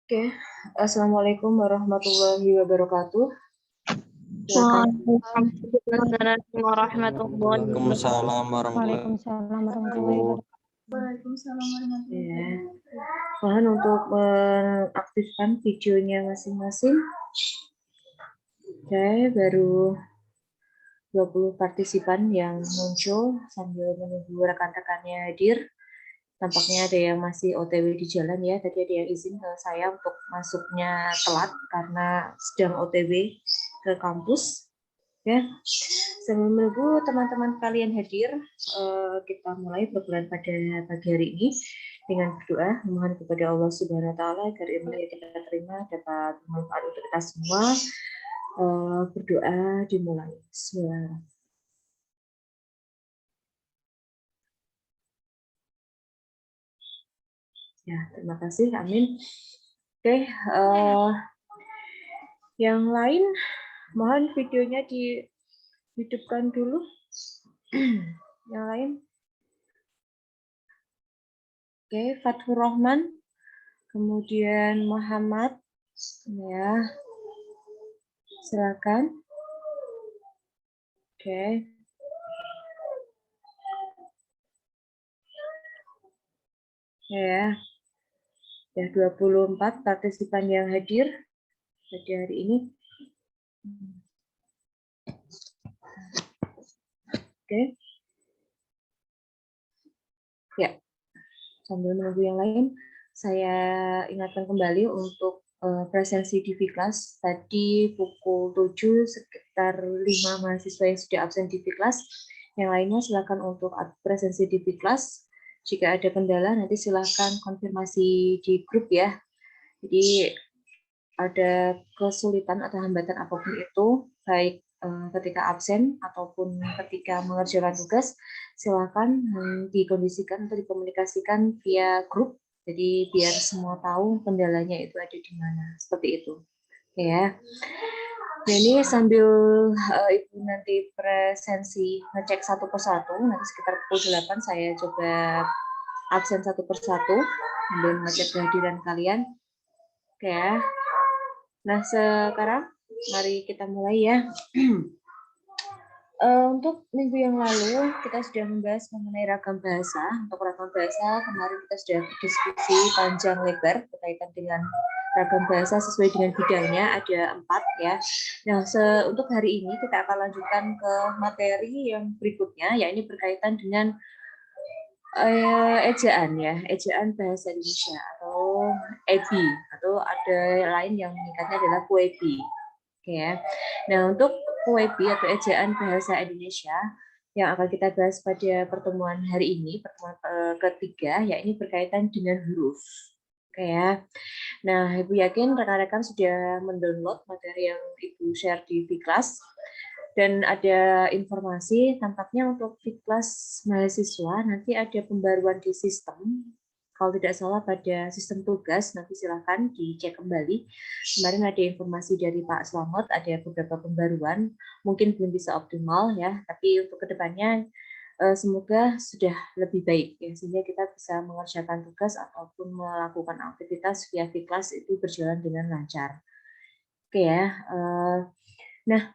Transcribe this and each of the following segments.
Oke, Assalamualaikum warahmatullahi wabarakatuh. Waalaikumsalam warahmatullahi wabarakatuh. Waalaikumsalam warahmatullahi wabarakatuh. Mohon untuk mengaktifkan videonya masing-masing. Oke, baru 20 partisipan yang muncul sambil menunggu rekan-rekannya hadir. Tampaknya ada yang masih OTW di jalan ya. Tadi ada yang izin ke saya untuk masuknya telat karena sedang OTW ke kampus. Ya, sambil menunggu teman-teman kalian hadir, kita mulai program pada pagi hari ini dengan berdoa memohon kepada Allah Subhanahu Wa Taala agar ilmu yang kita terima dapat bermanfaat untuk kita semua. Berdoa dimulai. Bismillahirrahmanirrahim. Ya, terima kasih. Amin. Oke, yang lain mohon videonya dihidupkan dulu. Yang lain. Oke, Fathur Rahman, kemudian Muhammad, ya, silakan. Oke. Ya, 24 partisipan yang hadir pada hari ini. Oke. Ya, sambil menunggu yang lain, saya ingatkan kembali untuk presensi di Fiklas. Tadi pukul 7 sekitar 5 mahasiswa yang sudah absen di Fiklas. Yang lainnya silakan untuk presensi di Fiklas. Jika ada kendala nanti silakan konfirmasi di grup ya. Jadi ada kesulitan atau hambatan apapun itu, baik ketika absen ataupun ketika mengerjakan tugas, silakan dikondisikan atau dikomunikasikan via grup. Jadi biar semua tahu kendalanya itu ada di mana, seperti itu. Ya. Nah, ini sambil Ibu nanti presensi ngecek satu persatu, nanti sekitar pukul 8 saya coba absen satu persatu, sambil mengecek kehadiran kalian. Oke ya. Nah, sekarang mari kita mulai ya. Untuk minggu yang lalu kita sudah membahas mengenai ragam bahasa. Untuk ragam bahasa kemarin kita sudah berdiskusi panjang lebar berkaitan dengan ragam bahasa sesuai dengan bidangnya, ada 4 ya. Nah, untuk hari ini kita akan lanjutkan ke materi yang berikutnya, yakni berkaitan dengan ejaan ya, ejaan bahasa Indonesia atau EBI, atau ada lain yang menyingkatnya adalah KUEBI. Oke ya. Nah, untuk KUEBI atau ejaan bahasa Indonesia yang akan kita bahas pada pertemuan hari ini, pertemuan ketiga, yakni berkaitan dengan huruf. Oke ya. Nah, Ibu yakin rekan-rekan sudah mendownload materi yang Ibu share di Fiklas. Dan ada informasi tampaknya untuk Fiklas mahasiswa nanti ada pembaruan di sistem. Kalau tidak salah pada sistem tugas, nanti silahkan dicek kembali. Kemarin ada informasi dari Pak Slamet, ada beberapa pembaruan, mungkin belum bisa optimal ya, tapi untuk kedepannya semoga sudah lebih baik ya, sehingga kita bisa mengerjakan tugas ataupun melakukan aktivitas via Fiklas itu berjalan dengan lancar. Oke ya. Nah,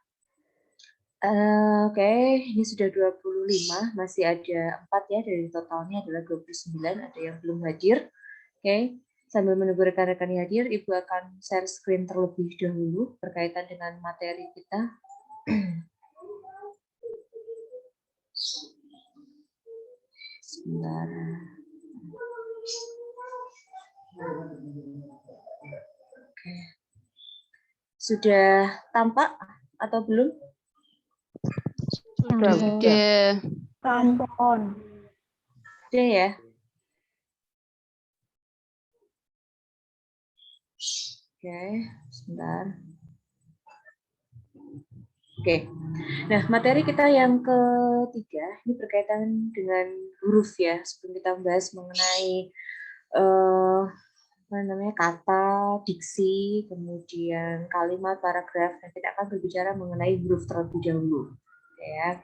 oke, ini sudah 25, masih ada 4 ya, dari totalnya adalah 29, ada yang belum hadir. Oke, sambil menunggu rekan-rekan yang hadir, Ibu akan share screen terlebih dahulu berkaitan dengan materi kita. Sebentar. Oke. Sudah tampak atau belum? Sudah. Tampon. Sudah ya? Oke, sebentar. Oke, nah materi kita yang ketiga ini berkaitan dengan huruf ya. Sebelum kita membahas mengenai kata, diksi, kemudian kalimat, paragraf, dan kita akan berbicara mengenai huruf terlebih dahulu. ya.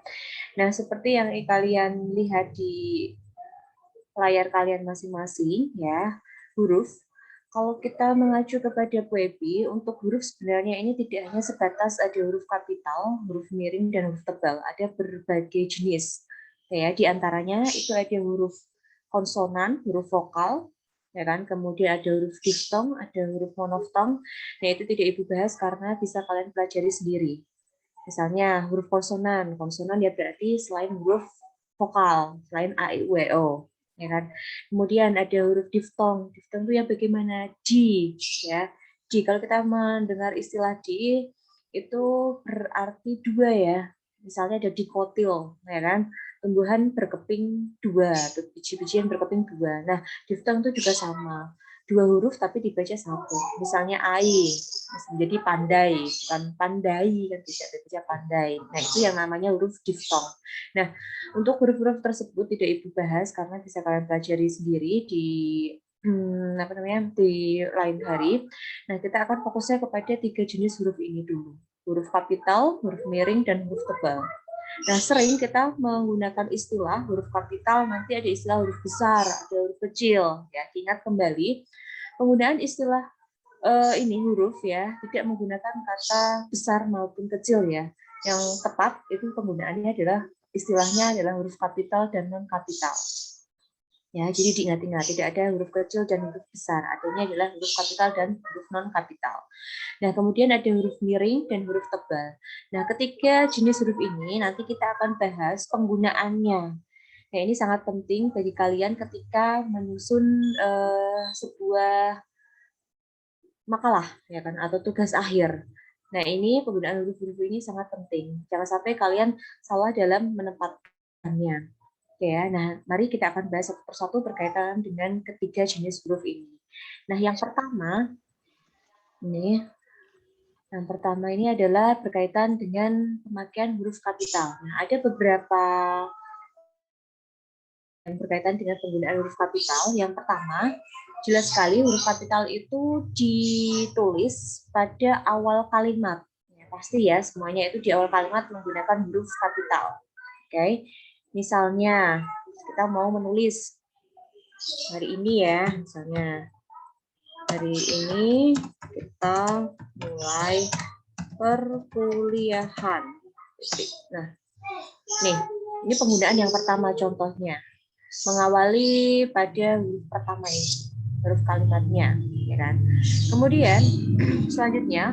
Nah, seperti yang kalian lihat di layar kalian masing-masing, ya, huruf. Kalau kita mengacu kepada Puebi, untuk huruf sebenarnya ini tidak hanya sebatas ada huruf kapital, huruf miring, dan huruf tebal. Ada berbagai jenis. Ya, di antaranya itu ada huruf konsonan, huruf vokal, ya kan? Kemudian ada huruf diftong, ada huruf monoftong. Nah, itu tidak Ibu bahas karena bisa kalian pelajari sendiri. Misalnya huruf konsonan, konsonan ya berarti selain huruf vokal, selain a, i, u, e, o, ya kan. Kemudian ada huruf diftong, diftong itu yang bagaimana? Di, ya. Di, kalau kita mendengar istilah di, itu berarti dua ya. Misalnya ada dikotil, ya kan. Tumbuhan berkeping dua, atau biji-bijian berkeping dua. Nah, diftong itu juga sama. Dua huruf tapi dibaca satu. Misalnya ai, menjadi pandai, bukan pandai, kan tidak dibaca pandai. Nah, itu yang namanya huruf diftong. Nah, untuk huruf-huruf tersebut tidak Ibu bahas karena bisa kalian pelajari sendiri di apa namanya di lain hari. Nah, kita akan fokusnya kepada 3 jenis huruf ini dulu. Huruf kapital, huruf miring, dan huruf tebal. Nah, sering kita menggunakan istilah huruf kapital, nanti ada istilah huruf besar, ada huruf kecil. Ya, ingat kembali penggunaan istilah ini huruf ya, tidak menggunakan kata besar maupun kecil ya. Yang tepat itu penggunaannya adalah istilahnya adalah huruf kapital dan non kapital. Ya, jadi diingat-ingat tidak ada huruf kecil dan huruf besar. Adanya adalah huruf kapital dan huruf non kapital. Nah, kemudian ada huruf miring dan huruf tebal. Nah, ketiga jenis huruf ini nanti kita akan bahas penggunaannya. Nah, ini sangat penting bagi kalian ketika menyusun sebuah makalah ya kan atau tugas akhir. Nah, ini penggunaan huruf-huruf ini sangat penting. Jangan sampai kalian salah dalam menempatkannya. Oke ya. Nah, mari kita akan bahas satu persatu berkaitan dengan ketiga jenis huruf ini. Nah, yang pertama ini adalah berkaitan dengan pemakaian huruf kapital. Nah, ada beberapa yang berkaitan dengan penggunaan huruf kapital. Yang pertama, jelas sekali huruf kapital itu ditulis pada awal kalimat. Ya, pasti ya, semuanya itu di awal kalimat menggunakan huruf kapital. Oke, misalnya kita mau menulis hari ini ya, misalnya hari ini kita mulai perkuliahan. Nah, nih, ini penggunaan yang pertama contohnya. Mengawali pada huruf pertama ini, huruf kalimatnya, ya kan? Kemudian selanjutnya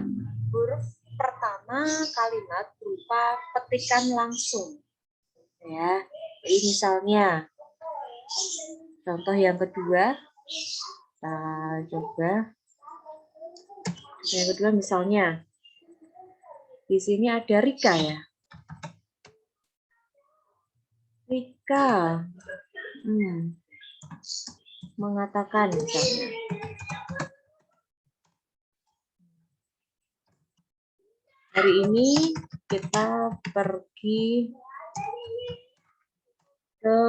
huruf pertama kalimat berupa petikan langsung, ya. Jadi misalnya contoh yang kedua, kita coba. Yang kedua misalnya di sini ada Rika ya. Rika mengatakan misalnya. Hari ini kita pergi ke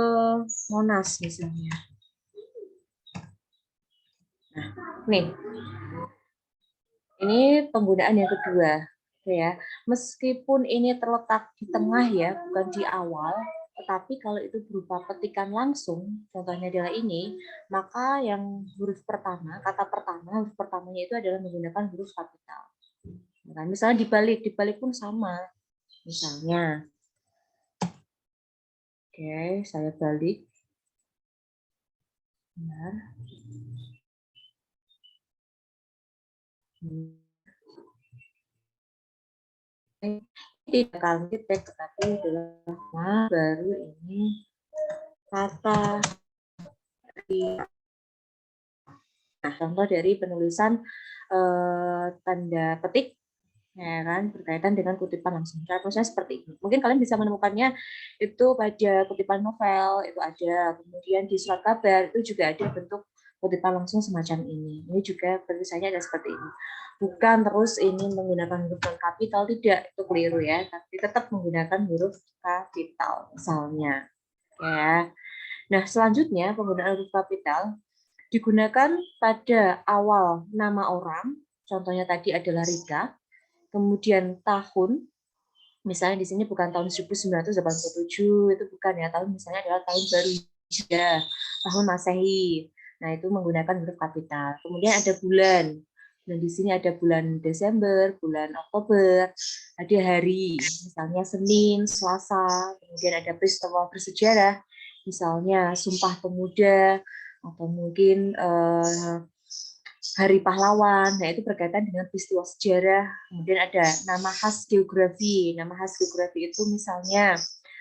Monas misalnya. Nah, nih. Ini penggunaan yang kedua, ya. Meskipun ini terletak di tengah ya, bukan di awal, tetapi kalau itu berupa petikan langsung, contohnya adalah ini, maka yang huruf pertama, kata pertama, huruf pertamanya itu adalah menggunakan huruf kapital. Nah, misalnya dibalik pun sama. Misalnya, oke, saya balik. Benar. Tidak kanti teks, tetapi adalah baru ini kata. Nah, contoh dari penulisan tanda petik, ya kan, berkaitan dengan kutipan langsung. Contohnya seperti ini. Mungkin kalian bisa menemukannya itu pada kutipan novel, itu ada. Kemudian di surat kabar, itu juga ada bentuk kutipan langsung semacam ini. Ini juga penulisannya ada seperti ini. Bukan terus ini menggunakan huruf non kapital, tidak, itu keliru ya. Tapi tetap menggunakan huruf kapital, misalnya. Ya. Nah, selanjutnya penggunaan huruf kapital digunakan pada awal nama orang, contohnya tadi adalah Rika, kemudian tahun, Misalnya di sini bukan tahun 1987, itu bukan ya, tahun misalnya adalah tahun baru Hijriah, tahun Masehi. Nah, itu menggunakan huruf kapital. Kemudian ada bulan. Dan di sini ada bulan Desember, bulan Oktober, ada hari, misalnya Senin, Selasa, kemudian ada peristiwa bersejarah, misalnya Sumpah Pemuda, atau mungkin Hari Pahlawan. Nah, itu berkaitan dengan peristiwa sejarah. Kemudian ada nama khas geografi. Nama khas geografi itu misalnya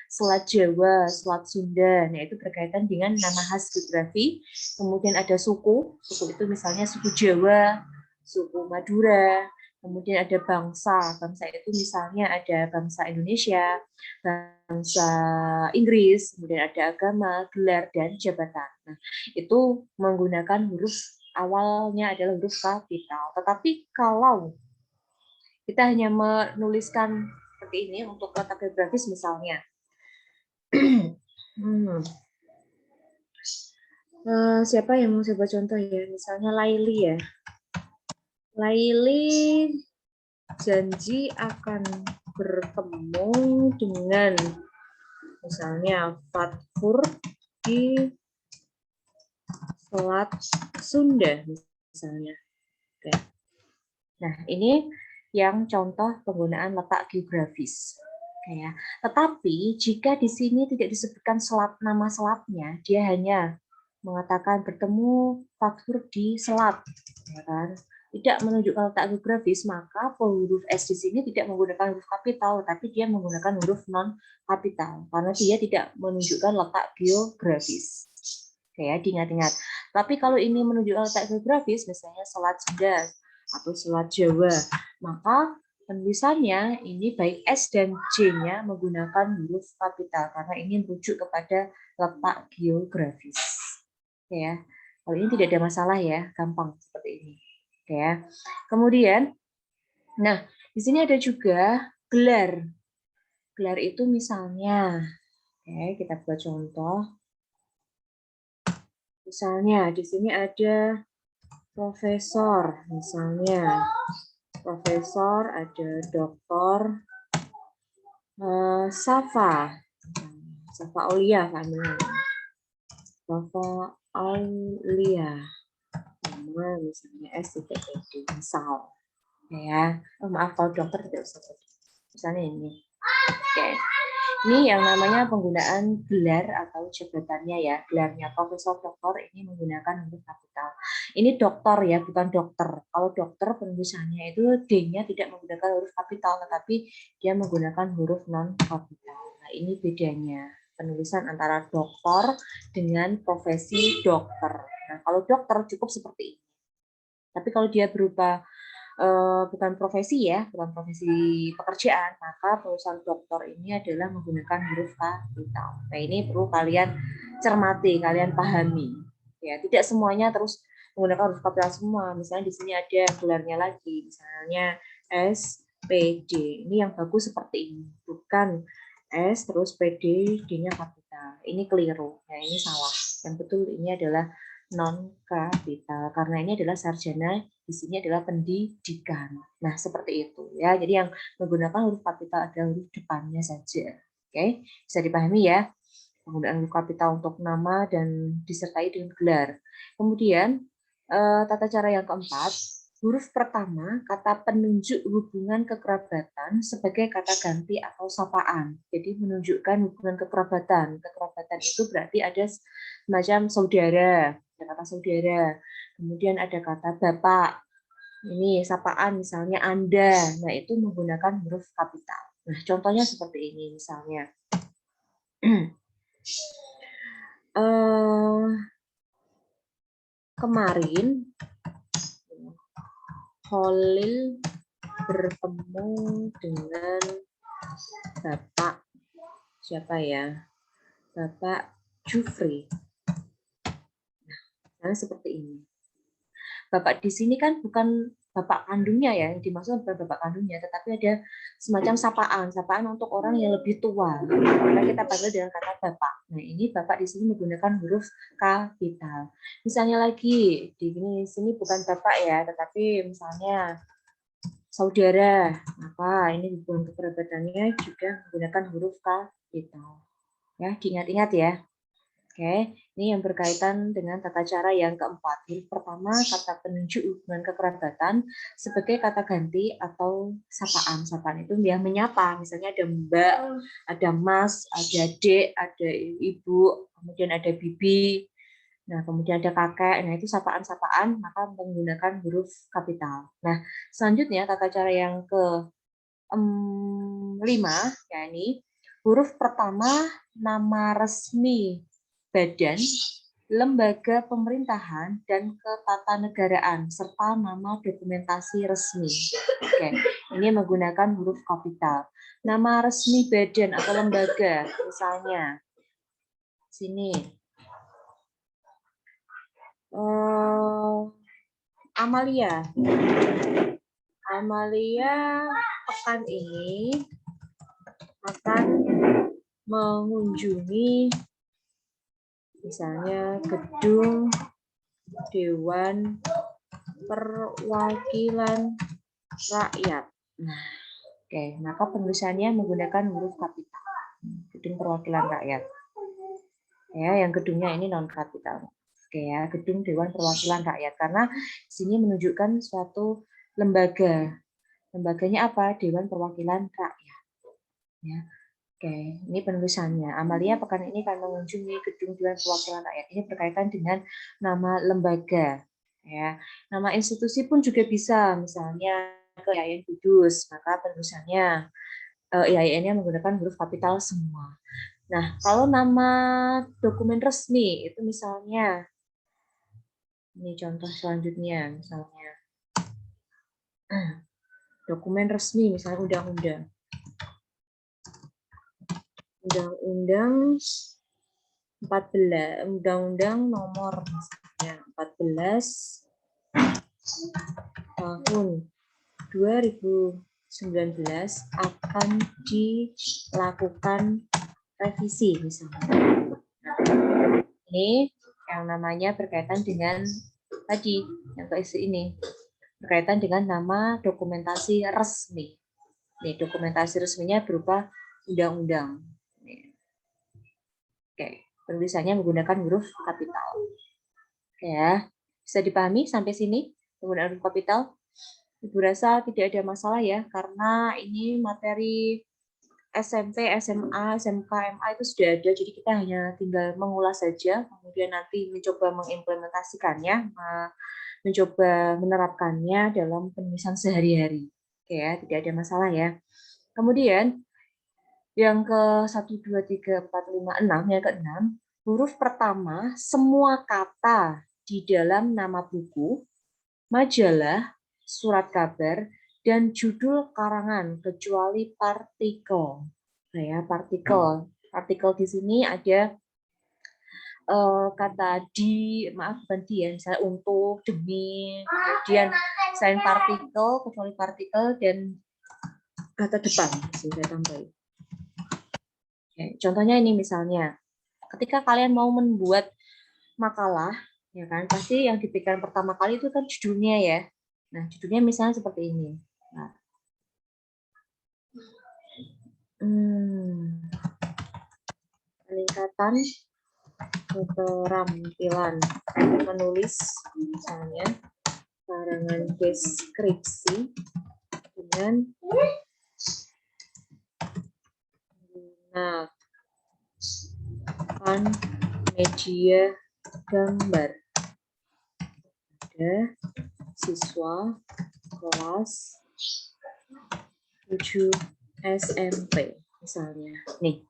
Selat Jawa, Selat Sunda. Nah, itu berkaitan dengan nama khas geografi. Kemudian ada suku. Suku itu misalnya suku Jawa, suku Madura. Kemudian ada bangsa. Bangsa itu misalnya ada bangsa Indonesia, bangsa Inggris. Kemudian ada agama, gelar, dan jabatan. Nah, itu menggunakan huruf awalnya adalah huruf kapital. Tetapi kalau kita hanya menuliskan seperti ini untuk letak geografis misalnya, siapa yang mau coba contoh ya? Misalnya Laili ya. Laili janji akan bertemu dengan misalnya Fatfur di Selat Sunda misalnya. Oke. Nah, ini yang contoh penggunaan letak geografis. Ya. Tetapi jika di sini tidak disebutkan selat, nama selatnya, dia hanya mengatakan bertemu faktur di selat, ya kan? Tidak menunjukkan letak geografis, maka huruf S di sini tidak menggunakan huruf kapital, tapi dia menggunakan huruf non kapital karena dia tidak menunjukkan letak geografis. Oke ya, diingat-ingat. Tapi kalau ini menunjukkan letak geografis, misalnya Selat Sunda atau Selat Jawa, maka penulisannya ini baik S dan J-nya menggunakan huruf kapital karena ini merujuk kepada letak geografis. Oke ya. Kalau ini tidak ada masalah ya, gampang seperti ini. Oke ya. Kemudian, nah di sini ada juga gelar. Gelar itu misalnya, oke kita buat contoh. Misalnya di sini ada profesor, misalnya profesor, ada doktor, Safa Aulia namanya. Safa Aulia. Nama misalnya SIPPD, misal. Ya, maaf kalau dokter tidak usah. Misalnya ini. Oke. Ini yang namanya penggunaan gelar atau jabatannya ya. Gelarnya profesor doktor ini menggunakan huruf kapital. Ini dokter ya, bukan dokter. Kalau dokter penulisannya itu D-nya tidak menggunakan huruf kapital, tetapi dia menggunakan huruf non kapital. Nah, ini bedanya penulisan antara dokter dengan profesi dokter. Nah, kalau dokter cukup seperti ini. Tapi kalau dia berupa bukan profesi ya, bukan profesi pekerjaan, maka perusahaan dokter ini adalah menggunakan huruf kapital. Nah, ini perlu kalian cermati, kalian pahami. Ya, tidak semuanya terus menggunakan huruf kapital semua. Misalnya di sini ada gelarnya lagi, misalnya SPD. Ini yang bagus seperti ini, bukan S terus PD, D-nya kapital. Ini keliru. Nah, ini salah. Yang betul ini adalah non kapital karena ini adalah sarjana, di sini adalah pendidikan. Nah, seperti itu ya. Jadi yang menggunakan huruf kapital adalah huruf depannya saja. Oke, bisa dipahami ya. Penggunaan huruf kapital untuk nama dan disertai dengan gelar. Kemudian tata cara yang keempat, huruf pertama kata penunjuk hubungan kekerabatan sebagai kata ganti atau sapaan. Jadi menunjukkan hubungan kekerabatan. Kekerabatan itu berarti ada semacam saudara, ada kata saudara. Kemudian ada kata bapak. Ini sapaan misalnya Anda. Nah, itu menggunakan huruf kapital. Nah, contohnya seperti ini misalnya. Kemarin Holil bertemu dengan Bapak siapa ya? Bapak Jufri. Nah, seperti ini. Bapak di sini kan bukan bapak kandungnya ya, yang dimaksud bukan bapak kandungnya, tetapi ada semacam sapaan untuk orang yang lebih tua. Karena kita panggil dengan kata bapak. Nah, ini bapak di sini menggunakan huruf kapital. Misalnya lagi di sini bukan bapak ya, tetapi misalnya saudara, maka ini hubungan kekerabatannya juga menggunakan huruf kapital. Ya, diingat-ingat ya. Oke, ini yang berkaitan dengan tata cara yang keempat. Huruf pertama, kata penunjuk hubungan kekerabatan sebagai kata ganti atau sapaan. Sapaan itu yang menyapa, misalnya ada mbak, ada mas, ada dek, ada ibu, kemudian ada bibi, nah kemudian ada kakek. Nah itu sapaan-sapaan, maka menggunakan huruf kapital. Nah selanjutnya tata cara yang ke-5, ya ini huruf pertama nama resmi badan, lembaga pemerintahan, dan ketatanegaraan, serta nama dokumentasi resmi. Oke, ini menggunakan huruf kapital. Nama resmi badan atau lembaga, misalnya, sini. Amalia. Amalia pekan ini akan mengunjungi misalnya gedung Dewan Perwakilan Rakyat. Nah, oke, maka penulisannya menggunakan huruf kapital. Gedung Perwakilan Rakyat. Ya, yang gedungnya ini non kapital. Oke ya, gedung Dewan Perwakilan Rakyat karena sini menunjukkan suatu lembaga. Lembaganya apa? Dewan Perwakilan Rakyat. Ya. Oke, ini penulisannya. Amalia pekan ini akan mengunjungi gedung Dewan Perwakilan Rakyat. Ini berkaitan dengan nama lembaga. Ya, nama institusi pun juga bisa, misalnya ke IAIN Kudus, maka penulisannya IAIN-nya menggunakan huruf kapital semua. Nah, kalau nama dokumen resmi itu misalnya, ini contoh selanjutnya, misalnya dokumen resmi, misalnya undang-undang. Undang-undang 14, Undang-Undang nomor misalnya 14 tahun 2019 akan dilakukan revisi misalnya. Ini yang namanya berkaitan dengan tadi yang keisi ini berkaitan dengan nama dokumentasi resmi. Nih, dokumentasi resminya berupa undang-undang. Oke, penulisannya menggunakan huruf kapital. Oke ya, bisa dipahami sampai sini penggunaan huruf kapital? Ibu rasa tidak ada masalah ya, karena ini materi SMP, SMA, SMK, MA itu sudah ada, jadi kita hanya tinggal mengulas saja, kemudian nanti mencoba mengimplementasikannya, mencoba menerapkannya dalam penulisan sehari-hari. Oke ya, tidak ada masalah ya. Kemudian yang ke-1, 2, 3, 4, 5, 6, yang ke-6, huruf pertama semua kata di dalam nama buku, majalah, surat kabar, dan judul karangan kecuali partikel. Nah ya, partikel. Partikel di sini ada kata di, maaf bukan di ya, misalnya untuk, demi, kemudian selain partikel, kecuali partikel, dan kata depan. Saya tambahin. Oke, contohnya ini misalnya, ketika kalian mau membuat makalah, ya kan, pasti yang dipikirkan pertama kali itu kan judulnya ya. Nah, judulnya misalnya seperti ini. Nah, peningkatan keterampilan menulis, misalnya karangan deskripsi dengan menggunakan media gambar. Ada siswa kelas 7 SMP misalnya. Nih,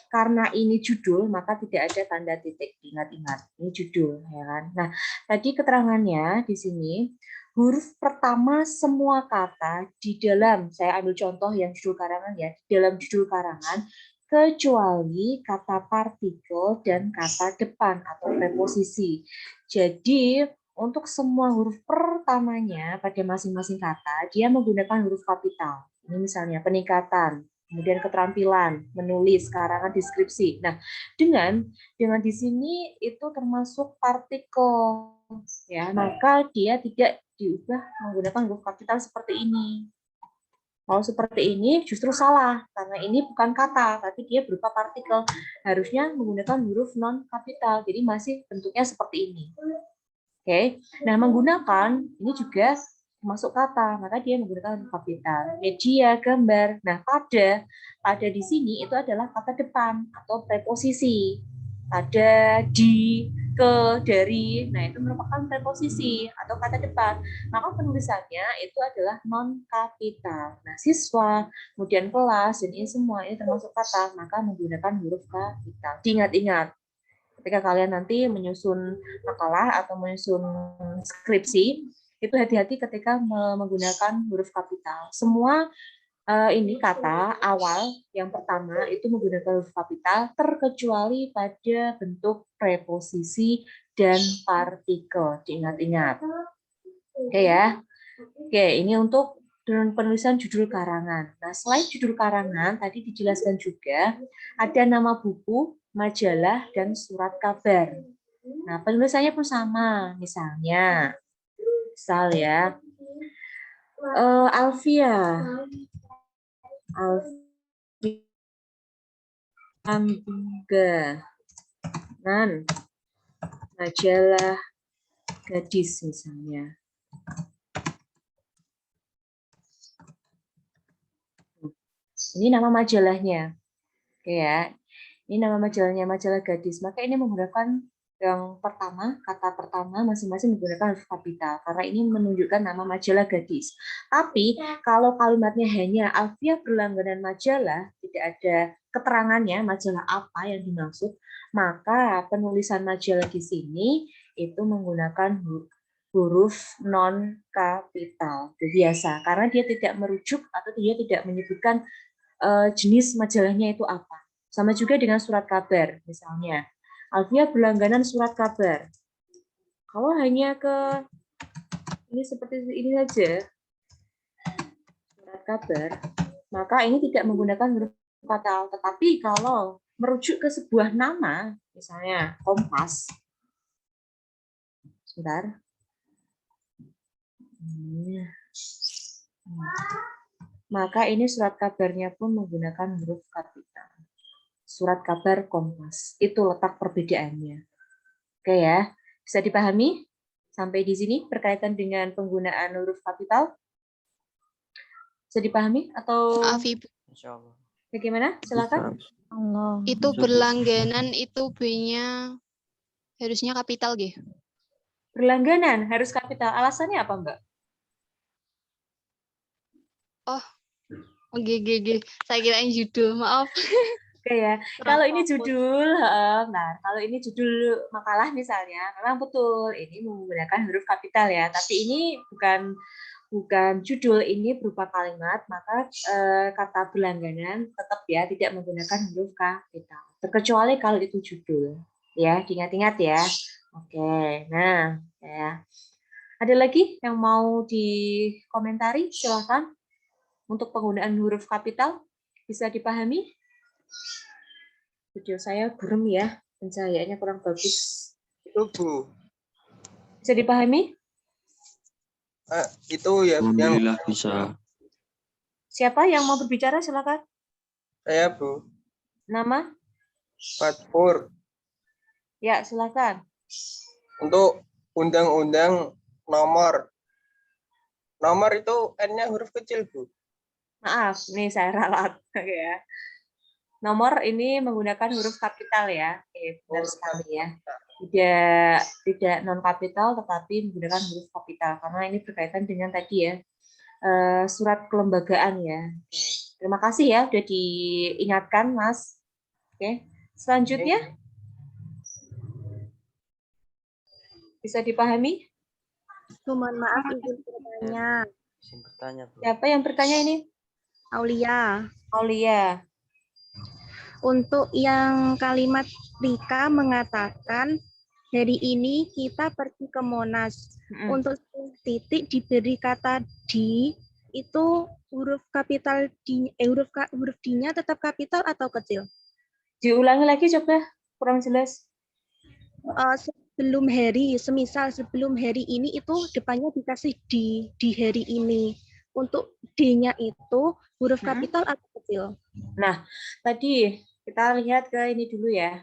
karena ini judul maka tidak ada tanda titik. Ingat-ingat, ini judul ya kan. Nah, tadi keterangannya di sini huruf pertama semua kata di dalam, saya ambil contoh yang judul karangan ya, di dalam judul karangan kecuali kata partikel dan kata depan atau preposisi. Jadi untuk semua huruf pertamanya pada masing-masing kata, dia menggunakan huruf kapital. Ini misalnya peningkatan, kemudian keterampilan, menulis, karangan, deskripsi. Nah, dengan di sini itu termasuk partikel, ya, maka dia tidak diubah menggunakan huruf kapital seperti ini. Kalau seperti ini justru salah, karena ini bukan kata, tapi dia berupa partikel. Harusnya menggunakan huruf non-kapital, jadi masih bentuknya seperti ini. Oke, nah menggunakan ini juga masuk kata, maka dia menggunakan huruf kapital. Media, gambar. Nah, pada di sini itu adalah kata depan atau preposisi. Ada, di, ke, dari. Nah, itu merupakan preposisi atau kata depan. Maka penulisannya itu adalah non kapital. Nah, siswa, kemudian kelas, dan ini semua ini termasuk kata, maka menggunakan huruf kapital. Diingat-ingat ketika kalian nanti menyusun makalah atau menyusun skripsi, itu hati-hati ketika menggunakan huruf kapital. Semua ini kata awal yang pertama itu menggunakan huruf kapital, terkecuali pada bentuk preposisi dan partikel. Diingat-ingat. Oke ya. Oke, ini untuk penulisan judul karangan. Nah, selain judul karangan, tadi dijelaskan juga ada nama buku, majalah, dan surat kabar. Nah, penulisannya pun sama. Misalnya, ya, Alfia. Angga. Majalah gadis misalnya. Ini nama majalahnya. Oke ya. Ini nama majalahnya, majalah gadis. Maka ini menggunakan yang pertama, kata pertama masing-masing menggunakan huruf kapital karena ini menunjukkan nama majalah gadis. Tapi kalau kalimatnya hanya Alfia berlangganan majalah, tidak ada keterangannya majalah apa yang dimaksud, maka penulisan majalah di sini itu menggunakan huruf non kapital biasa karena dia tidak merujuk atau dia tidak menyebutkan jenis majalahnya itu apa. Sama juga dengan surat kabar, misalnya. Alfia berlangganan surat kabar. Kalau hanya ke ini seperti ini saja, surat kabar, maka ini tidak menggunakan huruf kapital. Tetapi kalau merujuk ke sebuah nama, misalnya Kompas, sebentar. Maka ini surat kabarnya pun menggunakan huruf kapital. Surat kabar Kompas. Itu letak perbedaannya. Oke ya, bisa dipahami sampai di sini berkaitan dengan penggunaan huruf kapital? Bisa dipahami atau bagaimana? Silakan. Itu berlangganan itu B-nya harusnya kapital, G. Berlangganan harus kapital. Alasannya apa, Mbak? Oh, G. Saya kirain judul, maaf. Oke ya, kalau ini judul, kalau ini judul makalah misalnya, memang betul ini menggunakan huruf kapital ya. Tapi ini bukan judul, ini berupa kalimat, maka kata berlangganan tetap ya tidak menggunakan huruf kapital. Terkecuali kalau itu judul, ya diingat-ingat ya. Oke, nah ya. Ada lagi yang mau dikomentari? Silakan. Untuk penggunaan huruf kapital bisa dipahami? Video saya burem ya, pencahayaannya kurang bagus. Itu Bu. Bisa dipahami? Itu ya. Alhamdulillah bisa. Siapa yang mau berbicara? Silakan. Saya Bu. Nama? Fatpur. Ya, silakan. Untuk undang-undang nomor itu N-nya huruf kecil Bu. Maaf, nih saya ralat ya. Nomor ini menggunakan huruf kapital ya. Benar sekali ya. Tidak non kapital tetapi menggunakan huruf kapital karena ini berkaitan dengan tadi ya surat kelembagaan ya. Terima kasih ya sudah diingatkan Mas. Oke, selanjutnya bisa dipahami? Mohon maaf izin bertanya. Siapa yang bertanya ini? Aulia. Untuk yang kalimat Rika mengatakan hari ini kita pergi ke Monas. Untuk titik diberi kata di itu huruf kapital D, huruf D-nya tetap kapital atau kecil? Diulangi lagi coba, kurang jelas. Sebelum hari, semisal sebelum hari ini itu depannya dikasih di hari ini. Untuk D-nya itu huruf Hmm. kapital atau kecil? Nah, tadi kita lihat ke ini dulu ya.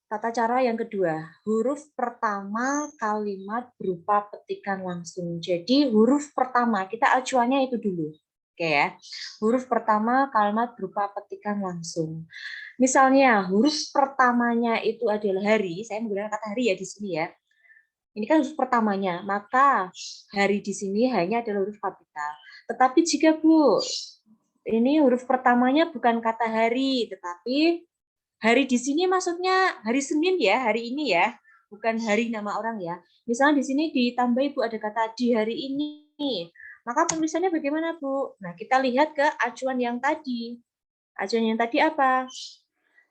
Tata cara yang kedua, huruf pertama kalimat berupa petikan langsung. Jadi huruf pertama, kita acuannya itu dulu. Oke ya. Huruf pertama kalimat berupa petikan langsung. Misalnya huruf pertamanya itu adalah hari, saya menggunakan kata hari ya di sini ya. Ini kan huruf pertamanya, maka hari di sini hanya adalah huruf kapital. Tetapi jika Bu, ini huruf pertamanya bukan kata hari, tetapi hari di sini maksudnya hari Senin ya, hari ini ya, bukan hari nama orang ya. Misalnya di sini ditambah Ibu ada kata di hari ini, maka penulisannya bagaimana Bu? Nah, kita lihat ke acuan yang tadi. Acuan yang tadi apa?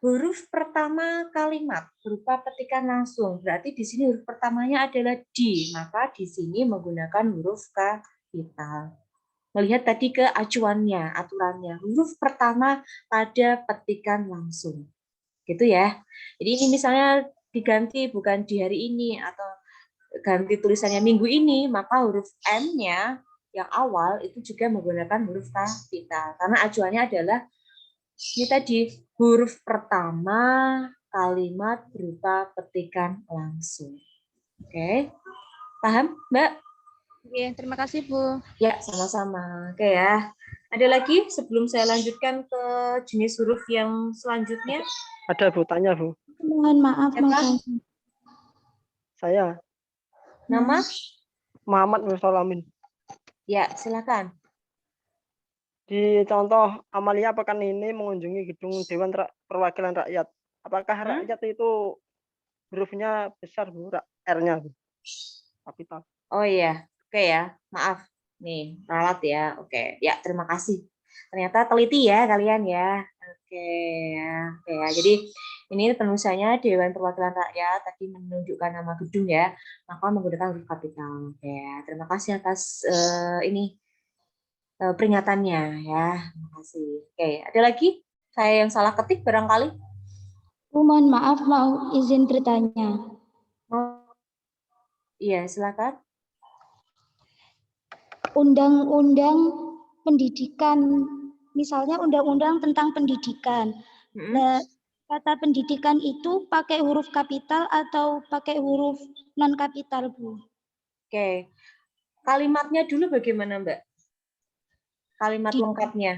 Huruf pertama kalimat berupa petikan langsung. Berarti di sini huruf pertamanya adalah di, maka di sini menggunakan huruf kapital. Melihat tadi ke acuannya, aturannya. Huruf pertama pada petikan langsung. Gitu ya. Jadi ini misalnya diganti bukan di hari ini atau ganti tulisannya minggu ini, maka huruf M-nya yang awal itu juga menggunakan huruf kapital. Karena acuannya adalah ini tadi huruf pertama kalimat berupa petikan langsung. Oke. Paham, Mbak? Oke, terima kasih Bu. Ya, sama-sama. Oke ya. Ada lagi sebelum saya lanjutkan ke jenis huruf yang selanjutnya? Ada Bu, tanya Bu. Mohon maaf, Siapa? Mas. Saya Nama? Muhammad Mustalamin. Ya, silakan. Di contoh Amalia pekan ini mengunjungi gedung Dewan Perwakilan Rakyat. Apakah rakyat itu hurufnya besar Bu, R-nya Bu? Kapital. Oh iya, oke ya. Maaf. Nih, ralat ya. Oke, ya terima kasih. Ternyata teliti ya kalian ya. Oke ya. Oke ya. Jadi ini penulisannya Dewan Perwakilan Rakyat tadi menunjukkan nama gedung ya, maka menggunakan huruf kapital. Oke ya. Terima kasih atas ini peringatannya ya. Terima kasih. Oke, ada lagi? Saya yang salah ketik barangkali. Mohon maaf, mau izin bertanya. Oh, iya, silakan. Undang-undang pendidikan, misalnya undang-undang tentang pendidikan. Nah, kata pendidikan itu pakai huruf kapital atau pakai huruf non kapital, Bu? Oke. Kalimatnya dulu bagaimana, Mbak? Kalimat Di- lengkapnya.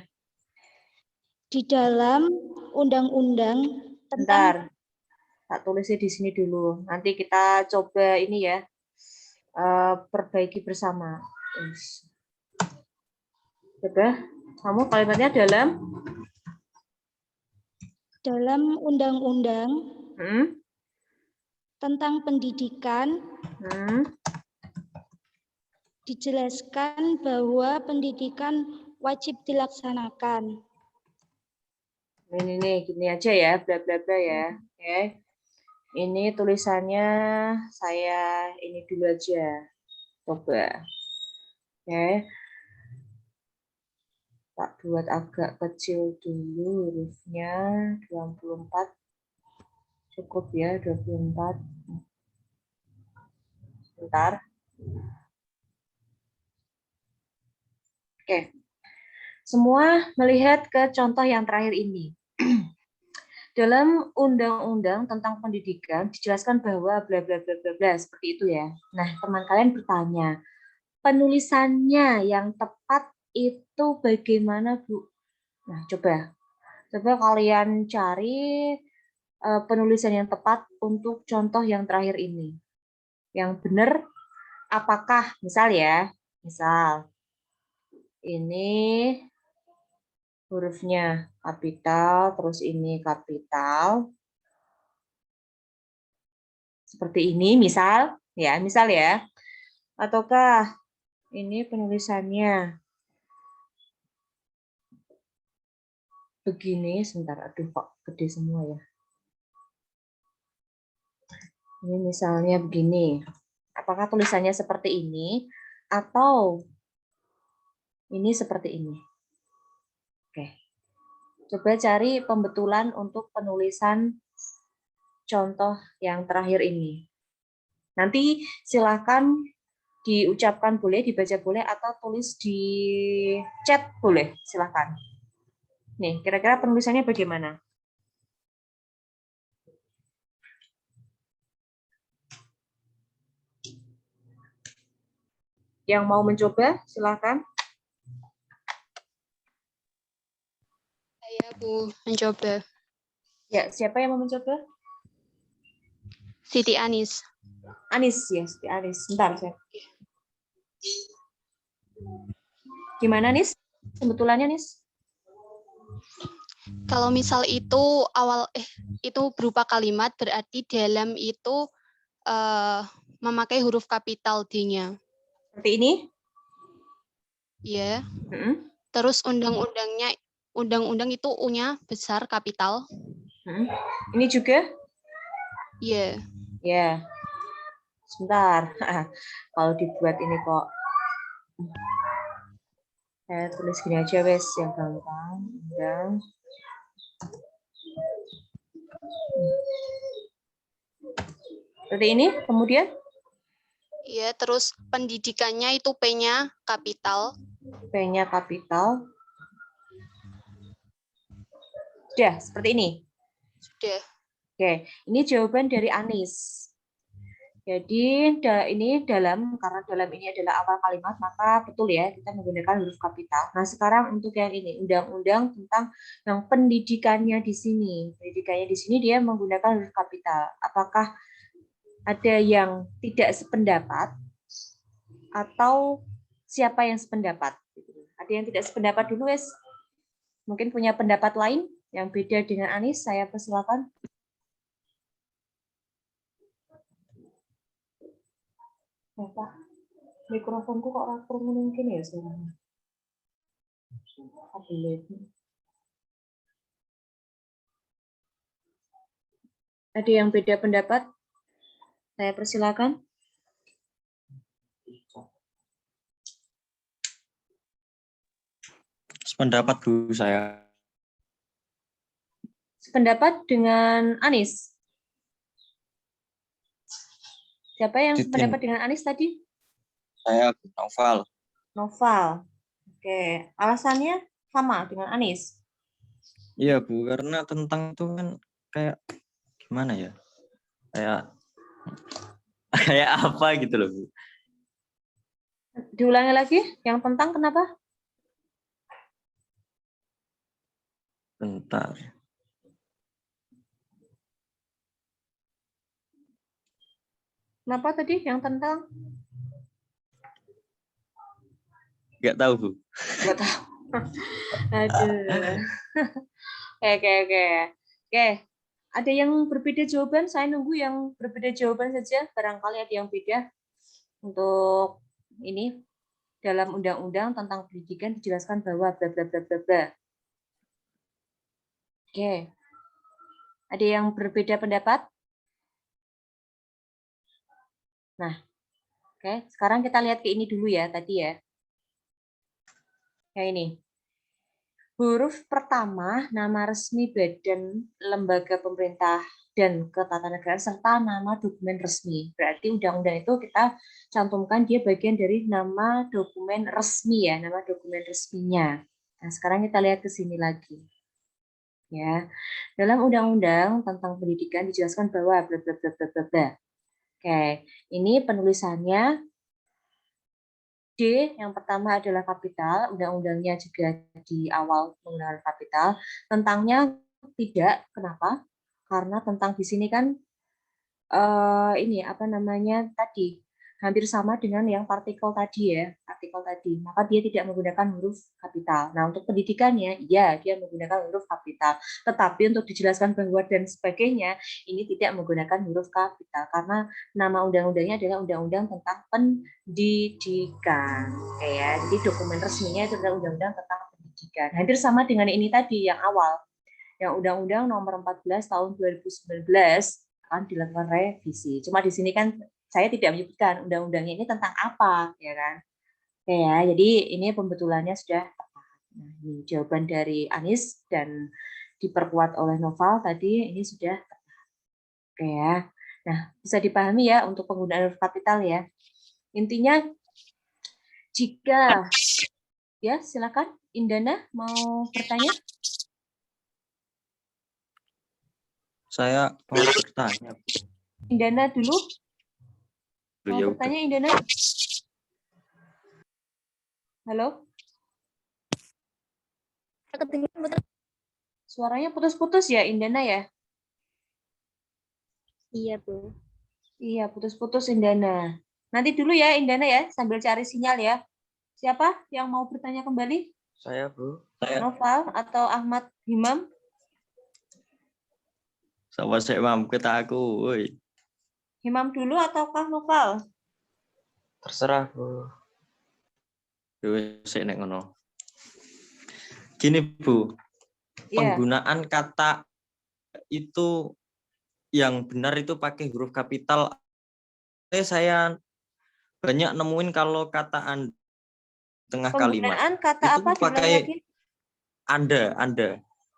Di dalam undang-undang Bentar. tentang Tak tulisnya di sini dulu. Nanti kita coba ini ya. Perbaiki bersama. Coba kamu kalimatnya dalam undang-undang Hmm? tentang pendidikan dijelaskan bahwa pendidikan wajib dilaksanakan. Ini gini aja ya, bla bla bla ya. Oke. Ini tulisannya saya ini dulu aja. Coba. Oke. Tak buat agak kecil dulu hurufnya 24. Cukup ya 24. Bentar. Oke. Semua melihat ke contoh yang terakhir ini. Dalam undang-undang tentang pendidikan dijelaskan bahwa bla bla bla bla bla seperti itu ya. Nah, teman kalian bertanya, penulisannya yang tepat itu bagaimana, Bu? Nah, coba kalian cari penulisan yang tepat untuk contoh yang terakhir ini. Yang benar apakah misal ya, misal ini hurufnya kapital, terus ini kapital. Seperti ini misal ya. Ataukah ini penulisannya begini, sebentar, aduh kok gede semua ya. Ini misalnya begini. Apakah tulisannya seperti ini atau ini seperti ini? Oke. Coba cari pembetulan untuk penulisan contoh yang terakhir ini. Nanti silakan Diucapkan boleh, dibaca boleh, atau tulis di chat boleh. Silakan. Nih, kira-kira penulisannya bagaimana? Yang mau mencoba, silakan. Saya Bu mencoba. Ya, siapa yang mau mencoba? Siti Anis. Anis, ya, Siti Anis. Bentar, saya. Gimana, Nis? Kebetulannya, Nis? Kalau misal itu itu berupa kalimat, berarti dalam itu memakai huruf kapital D-nya. Seperti ini? Ya. Mm-mm. Terus undang-undang itu U-nya besar kapital. Mm-mm. Ini juga? Ya. Ya. Sebentar. Kalau dibuat ini kok. Saya tulis gini aja, wes, yang gampang. Undang. Seperti ini, kemudian? Iya, terus pendidikannya itu P-nya kapital. P-nya kapital. Sudah, seperti ini. Sudah. Oke, ini jawaban dari Anis. Jadi ini karena dalam ini adalah awal kalimat, maka betul ya kita menggunakan huruf kapital. Nah sekarang untuk yang ini, undang-undang tentang yang pendidikannya di sini. Pendidikannya di sini dia menggunakan huruf kapital. Apakah ada yang tidak sependapat atau siapa yang sependapat? Ada yang tidak sependapat dulu, wes? Mungkin punya pendapat lain yang beda dengan Anis, saya persilakan. Bapak, mikrofonku kok rakur mungkin ya sekarang. Ada yang beda pendapat? Saya persilakan. Sependapat Bu saya. Sependapat dengan Anis? Siapa yang sependapat dengan Anis tadi? Saya Noval. Noval. Oke, alasannya sama dengan Anis? Iya Bu, karena tentang itu kan kayak gimana ya? Kayak apa gitu loh Bu. Diulangi lagi, yang tentang kenapa? Bentar. Kenapa tadi yang tentang? Nggak tahu Bu. Nggak tahu. Aduh. Oke. Ada yang berbeda jawaban? Saya nunggu yang berbeda jawaban saja. Barangkali ada yang beda. Untuk ini, dalam undang-undang tentang pendidikan dijelaskan bahwa bla bla bla bla bla. Oke. Ada yang berbeda pendapat? Nah, oke. Sekarang kita lihat ke ini dulu ya, tadi ya. Kayak ini. Huruf pertama, nama resmi badan lembaga pemerintah dan ketatanegaraan serta nama dokumen resmi. Berarti undang-undang itu kita cantumkan dia bagian dari nama dokumen resmi ya, nama dokumen resminya. Nah, sekarang kita lihat ke sini lagi. Ya. Dalam undang-undang tentang pendidikan dijelaskan bahwa bla bla bla bla bla. Oke, ini penulisannya D yang pertama adalah kapital, undang-undangnya juga di awal menggunakan kapital. Tentangnya tidak, kenapa? Karena tentang di sini kan ini apa namanya tadi hampir sama dengan yang partikel tadi ya, artikel tadi. Maka dia tidak menggunakan huruf kapital. Nah untuk pendidikannya, ya dia menggunakan huruf kapital. Tetapi untuk dijelaskan bahwa dan sebagainya, ini tidak menggunakan huruf kapital karena nama undang-undangnya adalah undang-undang tentang pendidikan. Oke ya, jadi dokumen resminya itu adalah undang-undang tentang pendidikan. Hampir sama dengan ini tadi yang awal, yang undang-undang nomor 14 tahun 2019 akan dilakukan revisi. Cuma di sini kan saya tidak menyebutkan undang-undangnya ini tentang apa, ya kan? Oke ya, jadi ini pembetulannya sudah tepat. Nah, ini jawaban dari Anis dan diperkuat oleh Noval tadi ini sudah tepat. Oke ya. Nah, bisa dipahami ya untuk penggunaan huruf kapital ya. Intinya jika ya silakan Indana mau bertanya. Saya mau bertanya. Indana dulu. Mau Ya bertanya Indana? Halo? Suaranya putus-putus ya Indana ya? Iya, Bu. Iya, putus-putus Indana. Nanti dulu ya Indana ya, sambil cari sinyal ya. Siapa yang mau bertanya kembali? Saya, Bu. Noval atau Ahmad Himam? Sama saya mampu kata aku, woi. Himam dulu ataukah Noval? Terserah, Bu. Saya nek ngono. Gini Bu, Iya. penggunaan kata itu yang benar itu pakai huruf kapital. Saya banyak nemuin kalau kata Anda tengah kalimat Penggunaan kata itu apa diulang pakai lagi? Anda.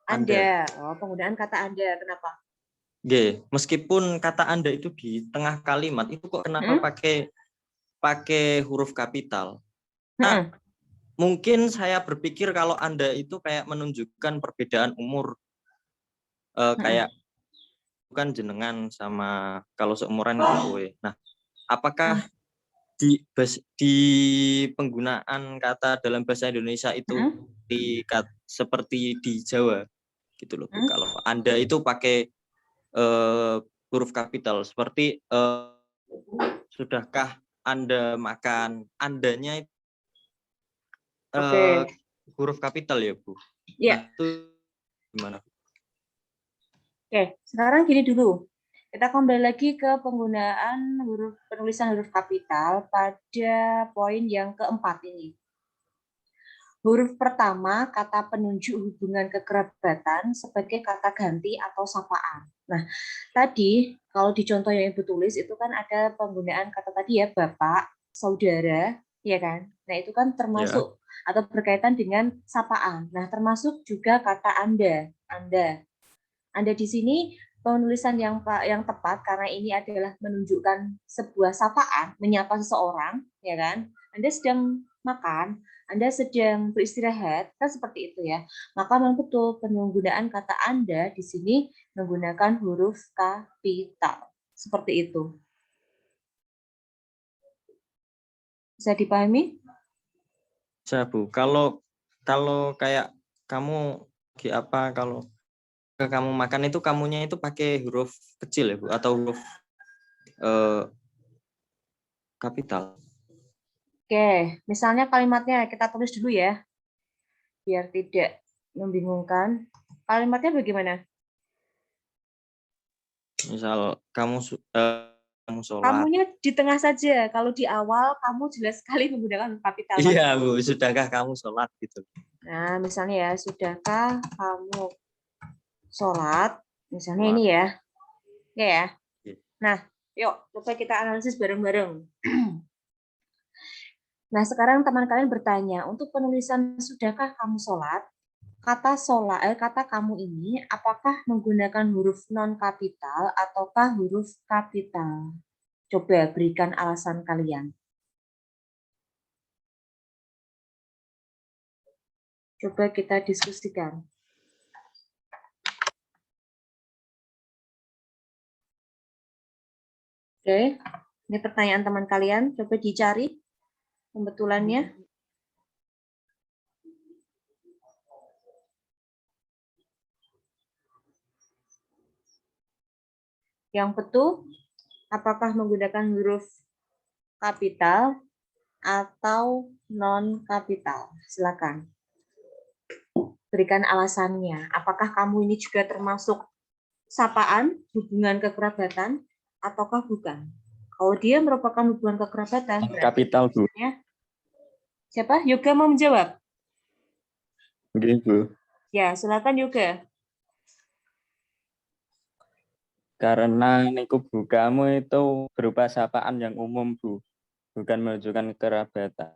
Anda. Oh, penggunaan kata Anda. Kenapa? Meskipun kata Anda itu di tengah kalimat itu kok kenapa pakai huruf kapital? Nah, mungkin saya berpikir kalau Anda itu kayak menunjukkan perbedaan umur, kayak bukan jenengan sama kalau seumuran gue. Nah, apakah di penggunaan kata dalam bahasa Indonesia itu seperti di Jawa gitu loh Bu. Kalau Anda itu pakai huruf kapital seperti sudahkah Anda makan, Andanya huruf kapital ya Bu. Iya. Nah, itu gimana? Oke, sekarang gini dulu. Kita kembali lagi ke penggunaan penulisan huruf kapital pada poin yang keempat ini. Huruf pertama, kata penunjuk hubungan kekerabatan sebagai kata ganti atau sapaan. Nah, tadi kalau di contoh yang Ibu tulis itu kan ada penggunaan kata tadi ya, Bapak, saudara, ya kan? Nah, itu kan termasuk atau berkaitan dengan sapaan. Nah, termasuk juga kata Anda. Anda di sini penulisan yang tepat karena ini adalah menunjukkan sebuah sapaan, menyapa seseorang, ya kan? Anda sedang makan, Anda sedang beristirahat, kan seperti itu ya. Maka memang betul penggunaan kata Anda di sini menggunakan huruf kapital. Seperti itu. Bisa dipahami? Bisa Bu. Kalau kayak kamu kalau kamu makan itu kamunya itu pakai huruf kecil ya Bu atau huruf kapital? Oke, misalnya kalimatnya kita tulis dulu ya, biar tidak membingungkan. Kalimatnya bagaimana? Misal kamu sholat. Kamunya di tengah saja. Kalau di awal kamu jelas sekali menggunakan kapital. Iya Bu, sudahkah kamu sholat gitu? Nah, misalnya ya, sudahkah kamu sholat? Misalnya ini ya. Ya. Nah, yuk coba kita analisis bareng-bareng. Nah, sekarang teman kalian bertanya, untuk penulisan sudahkah kamu sholat? Kata kamu ini apakah menggunakan huruf non kapital ataukah huruf kapital? Coba berikan alasan kalian. Coba kita diskusikan. Oke, ini pertanyaan teman kalian. Coba dicari pembetulannya. Yang betul, apakah menggunakan huruf kapital atau non kapital? Silakan. Berikan alasannya. Apakah kamu ini juga termasuk sapaan, hubungan kekerabatan, ataukah bukan? Kalau dia merupakan hubungan kekerabatan, Kapital Bu. Siapa? Yoga mau menjawab? Oke Bu. Ya, silakan Yoga. Karena niku Bu, kamu itu berupa sapaan yang umum Bu, bukan menunjukkan kerabatan.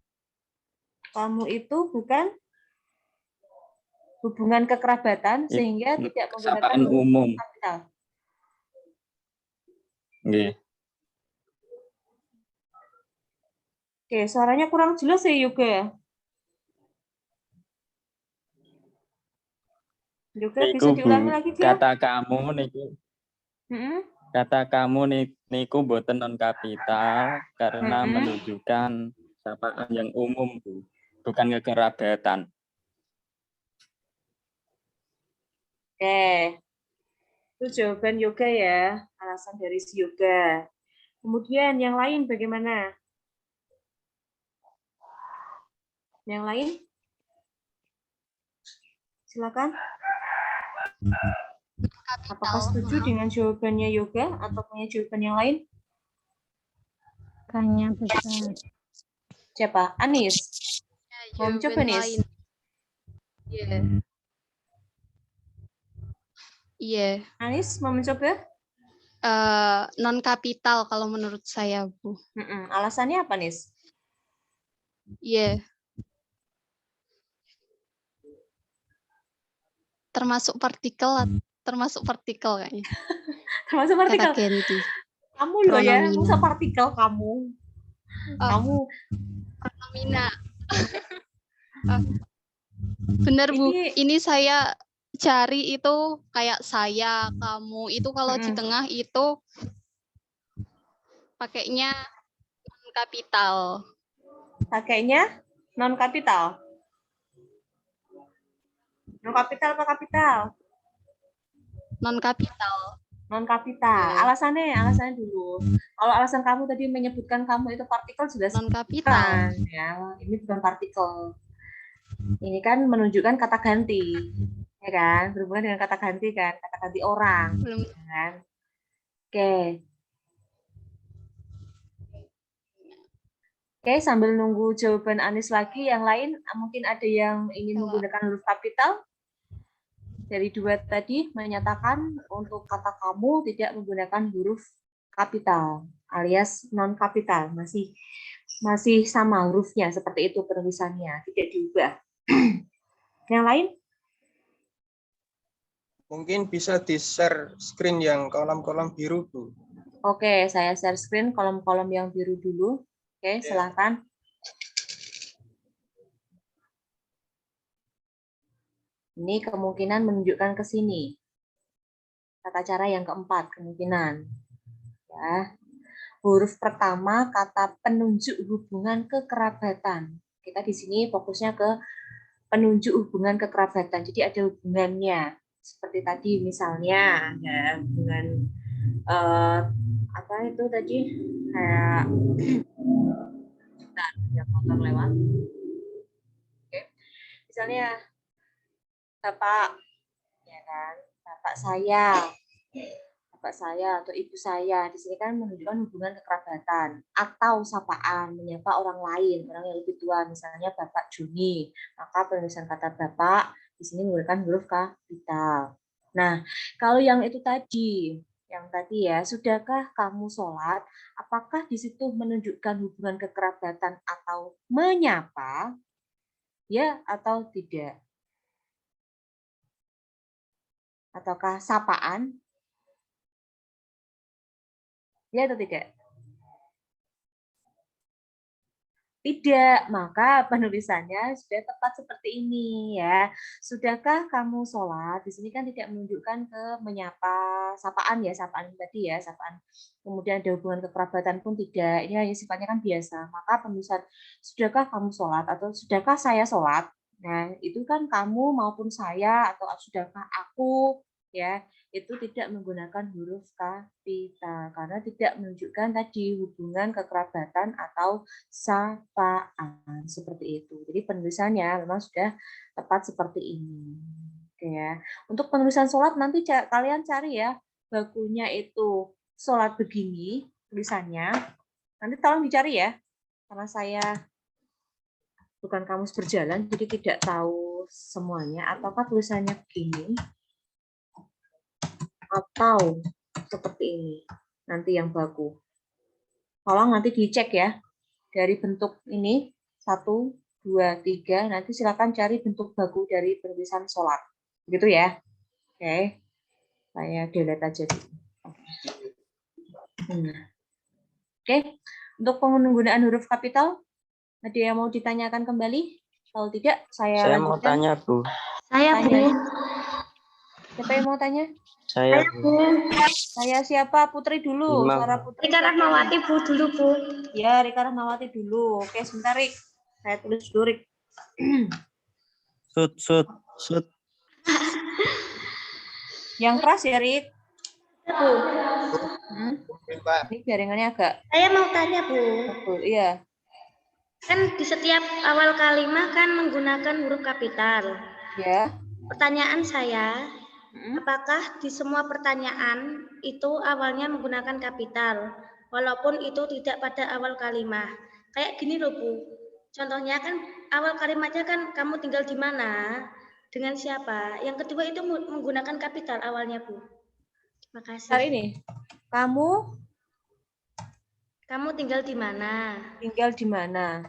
Kamu itu bukan hubungan kekerabatan sehingga tidak menggunakan sapaan umum. Kapital. Nggih. Oke, suaranya kurang jelas ya Yoga. Yoga Niku bisa Bu, diulangi lagi dia? kata kamu niku Mm-mm. kata kamu niku boten non kapital karena Mm-mm. menunjukkan sapaan yang umum Bu, bukan kekerabatan. Oke, itu jawaban Yoga ya, alasan dari si Yoga. Kemudian yang lain bagaimana? Yang lain? Silakan. Apakah setuju dengan jawabannya Yoga atau punya jawaban yang lain? Kayaknya besar. Siapa? Anis. Mau Jawaban mencoba, Nis? lain. Iya. Iya. Anis mau mencoba? Non kapital kalau menurut saya, Bu. Alasannya apa, Nis? Iya. Termasuk partikel kayaknya. Termasuk partikel. Kata ganti. Kamu loh ya, Pronomina. masa partikel kamu? Kamu Pronomina. Benar, Bu. Ini saya cari itu kayak saya, kamu. Itu kalau di tengah itu pakainya non kapital. Pakainya non kapital. Non kapital apa kapital? Non kapital. Non kapital. Alasannya dulu. Kalau alasan kamu tadi menyebutkan kamu itu partikel sudah non kapital. Ya, ini bukan partikel. Ini kan menunjukkan kata ganti, ya kan? Berhubungan dengan kata ganti kan, kata ganti orang, Belum. ya kan? Oke. Oke, sambil nunggu jawaban Anis lagi, yang lain mungkin ada yang ingin menggunakan huruf kapital? Dari dua tadi menyatakan untuk kata kamu tidak menggunakan huruf kapital alias non kapital, masih sama hurufnya seperti itu penulisannya, tidak diubah. Yang lain? Mungkin bisa di-share screen yang kolom-kolom biru, Bu. Oke, saya share screen kolom-kolom yang biru dulu. Oke, silakan. Ini kemungkinan menunjukkan ke sini. Tata cara yang keempat, kemungkinan. Ya. Huruf pertama, kata penunjuk hubungan kekerabatan. Kita di sini fokusnya ke penunjuk hubungan kekerabatan. Jadi ada hubungannya. Seperti tadi misalnya, ada hubungan apa itu tadi? Kayak ada motor lewat. Oke. Misalnya bapak, ya kan, bapak saya atau ibu saya, di sini kan menunjukkan hubungan kekerabatan atau sapaan, menyapa orang lain, orang yang lebih tua, misalnya Bapak Juni, maka penulisan kata bapak di sini menggunakan huruf kapital. Nah, kalau yang itu tadi, ya, sudahkah kamu sholat? Apakah di situ menunjukkan hubungan kekerabatan atau menyapa? Ya atau tidak? Ataukah sapaan? Ya atau tidak? Tidak, maka penulisannya sudah tepat seperti ini ya. Sudahkah kamu sholat? Di sini kan tidak menunjukkan ke menyapa, sapaan ya, sapaan tadi ya, sapaan. Kemudian ada hubungan kekerabatan pun tidak. Ini hanya sifatnya kan biasa. Maka penulisan sudahkah kamu sholat atau sudahkah saya sholat? Nah, itu kan kamu maupun saya atau sudahkah aku ya, itu tidak menggunakan huruf kapital karena tidak menunjukkan tadi hubungan kekerabatan atau sapaan seperti itu. Jadi penulisannya memang sudah tepat seperti ini. Oke ya. Untuk penulisan sholat nanti kalian cari ya bakunya itu sholat begini tulisannya. Nanti tolong dicari ya, karena saya bukan kamus berjalan jadi tidak tahu semuanya. Apakah tulisannya begini atau seperti ini nanti yang baku. Tolong nanti dicek ya dari bentuk ini 1, 2, 3. Nanti silakan cari bentuk baku dari penulisan sholat, gitu ya. Oke, saya delete aja dulu. Oke, untuk penggunaan huruf kapital Ada yang mau ditanyakan kembali? Kalau tidak, saya Saya mau lanjutkan. tanya, Bu. Saya, Tanya. Bu. Siapa yang mau tanya? Saya, Bu. Saya siapa? Putri dulu. Bima, Suara Bu. Putri. Rika siapa Rahmawati, ini? Bu, dulu, Bu. Ya, Rika Rahmawati dulu. Oke, sebentar, Rik. Saya tulis dulu, Rik. Sud. Yang keras ya, Rik. Bu, Pak. Ini jaringannya agak saya mau tanya, Bu. betul. Iya. Kan di setiap awal kalimat kan menggunakan huruf kapital. Ya. Pertanyaan saya, apakah di semua pertanyaan itu awalnya menggunakan kapital, walaupun itu tidak pada awal kalimat? Kayak gini loh, Bu. Contohnya kan awal kalimatnya kan kamu tinggal di mana, dengan siapa. Yang kedua itu menggunakan kapital awalnya, Bu. Makasih. Hari ini, kamu tinggal di mana? tinggal di mana?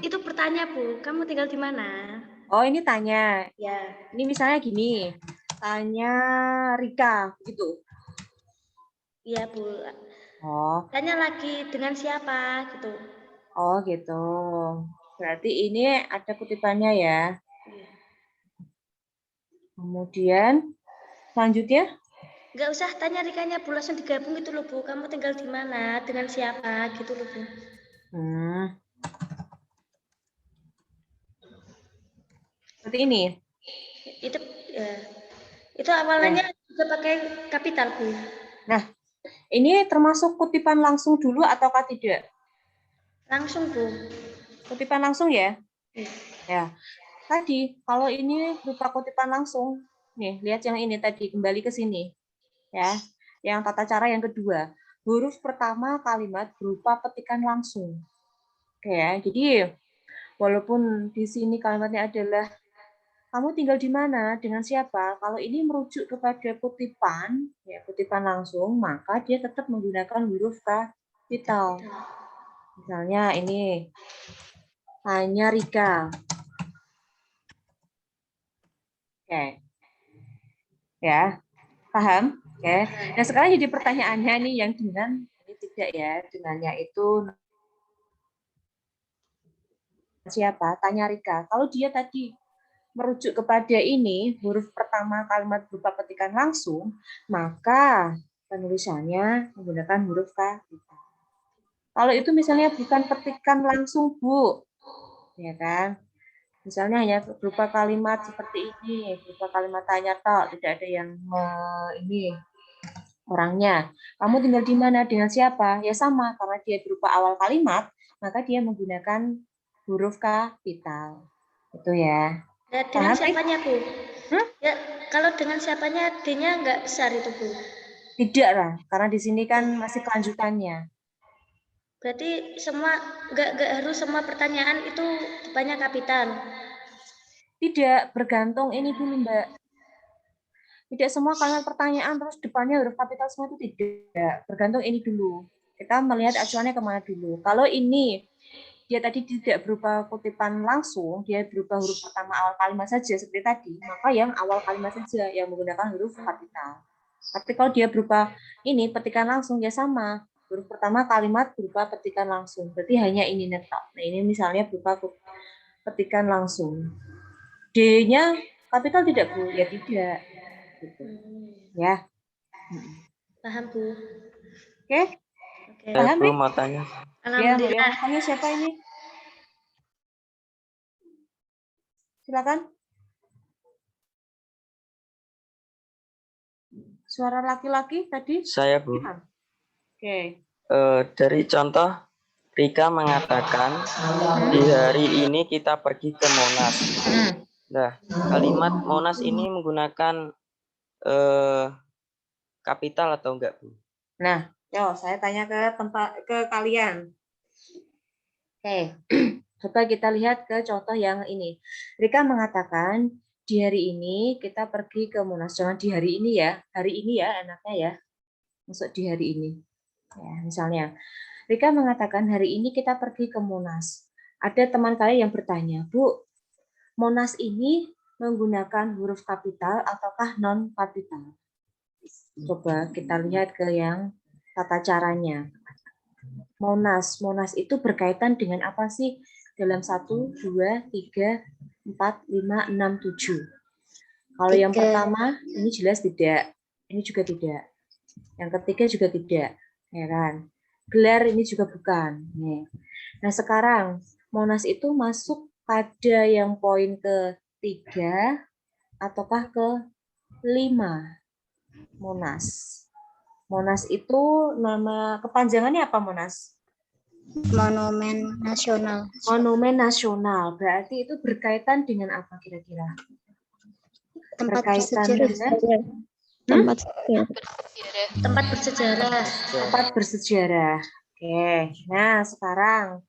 Itu pertanyaan, Bu. Kamu tinggal di mana? Oh, ini tanya. Ya. Ini misalnya gini. Tanya Rika, gitu. Iya, Bu. Oh. Tanya lagi dengan siapa gitu. Oh, gitu. Berarti ini ada kutipannya ya. Kemudian selanjutnya? Nggak usah tanya Rikanya, Bu, langsung digabung itu loh, Bu. Kamu tinggal di mana, dengan siapa, gitu loh, Bu. Seperti ini. Itu ya. Itu awalnya juga pakai kapital, Bu. Nah, ini termasuk kutipan langsung dulu ataukah tidak? Langsung, Bu. Kutipan langsung ya? Ya. Tadi, kalau ini berupa kutipan langsung, nih, lihat yang ini tadi, kembali ke sini. Ya, yang tata cara yang kedua. Huruf pertama kalimat berupa petikan langsung. Oke ya, jadi walaupun di sini kalimatnya adalah kamu tinggal di mana, dengan siapa, kalau ini merujuk kepada kutipan, ya kutipan langsung, maka dia tetap menggunakan huruf kapital. Misalnya ini, hanya Rika. Oke. Ya, paham? Oke. Nah, sekarang jadi pertanyaannya nih yang dengan ini tidak ya, dengannya itu siapa? Tanya Rika. Kalau dia tadi merujuk kepada ini, huruf pertama kalimat berupa petikan langsung, maka penulisannya menggunakan huruf kapital. Kalau itu misalnya bukan petikan langsung, Bu, ya kan? Misalnya hanya berupa kalimat seperti ini, berupa kalimat tanya tok, tidak ada yang ini orangnya. Kamu tinggal di mana, dengan siapa? Ya sama, karena dia berupa awal kalimat, maka dia menggunakan huruf kapital. Itu ya. Ya, dengan siapanya, Bu? Ya, kalau dengan siapanya, D-nya nggak besar itu, Bu? Tidak lah, karena di sini kan masih kelanjutannya. Berarti semua nggak harus semua pertanyaan itu banyak kapital? Tidak, bergantung ini dulu, Mbak. Tidak semua kalimat pertanyaan terus depannya huruf kapital semua itu tidak. Bergantung ini dulu. Kita melihat acuannya kemana dulu. Kalau ini dia tadi tidak berupa kutipan langsung, dia berupa huruf pertama awal kalimat saja seperti tadi, maka yang awal kalimat saja yang menggunakan huruf kapital. Tapi kalau dia berupa ini petikan langsung, ya sama. Huruf pertama kalimat berupa petikan langsung. Berarti hanya ini netok. Nah, ini misalnya berupa petikan langsung. D-nya kapital tidak, Bu? Ya tidak. Gitu. Ya. Paham, Bu. Oke? Paham, Bu, mau tanya. Ya, yang mau tanya siapa ini? Silakan. Suara laki-laki tadi? Saya, Bu. Oke. Dari contoh, Rika mengatakan di hari ini kita pergi ke Monas. Nah, kalimat Monas ini menggunakan kapital atau enggak, Bu? Nah, saya tanya ke kalian. Oke. Coba kita lihat ke contoh yang ini. Rika mengatakan di hari ini kita pergi ke Monas. Jangan di hari ini ya. Hari ini ya enaknya ya. Masuk di hari ini. Ya, misalnya, Rika mengatakan hari ini kita pergi ke Monas. Ada teman kalian yang bertanya, Bu, Monas ini menggunakan huruf kapital ataukah non kapital? Coba kita lihat ke yang tata caranya. Monas. Monas itu berkaitan dengan apa sih? Dalam 1, 2, 3, 4, 5, 6, 7. Kalau yang pertama, ini jelas tidak. Ini juga tidak. Yang ketiga juga tidak. Ya kan? Gelar ini juga bukan. Nih. Nah, sekarang Monas itu masuk pada yang poin ke-3 ataukah ke-5? Monas. Monas itu nama kepanjangannya apa, Monas? Monumen nasional. Monumen nasional. Berarti itu berkaitan dengan apa kira-kira? Tempat Berkaitan bersejarah. dengan Tempat Tempat bersejarah. tempat bersejarah. Oke. Nah, sekarang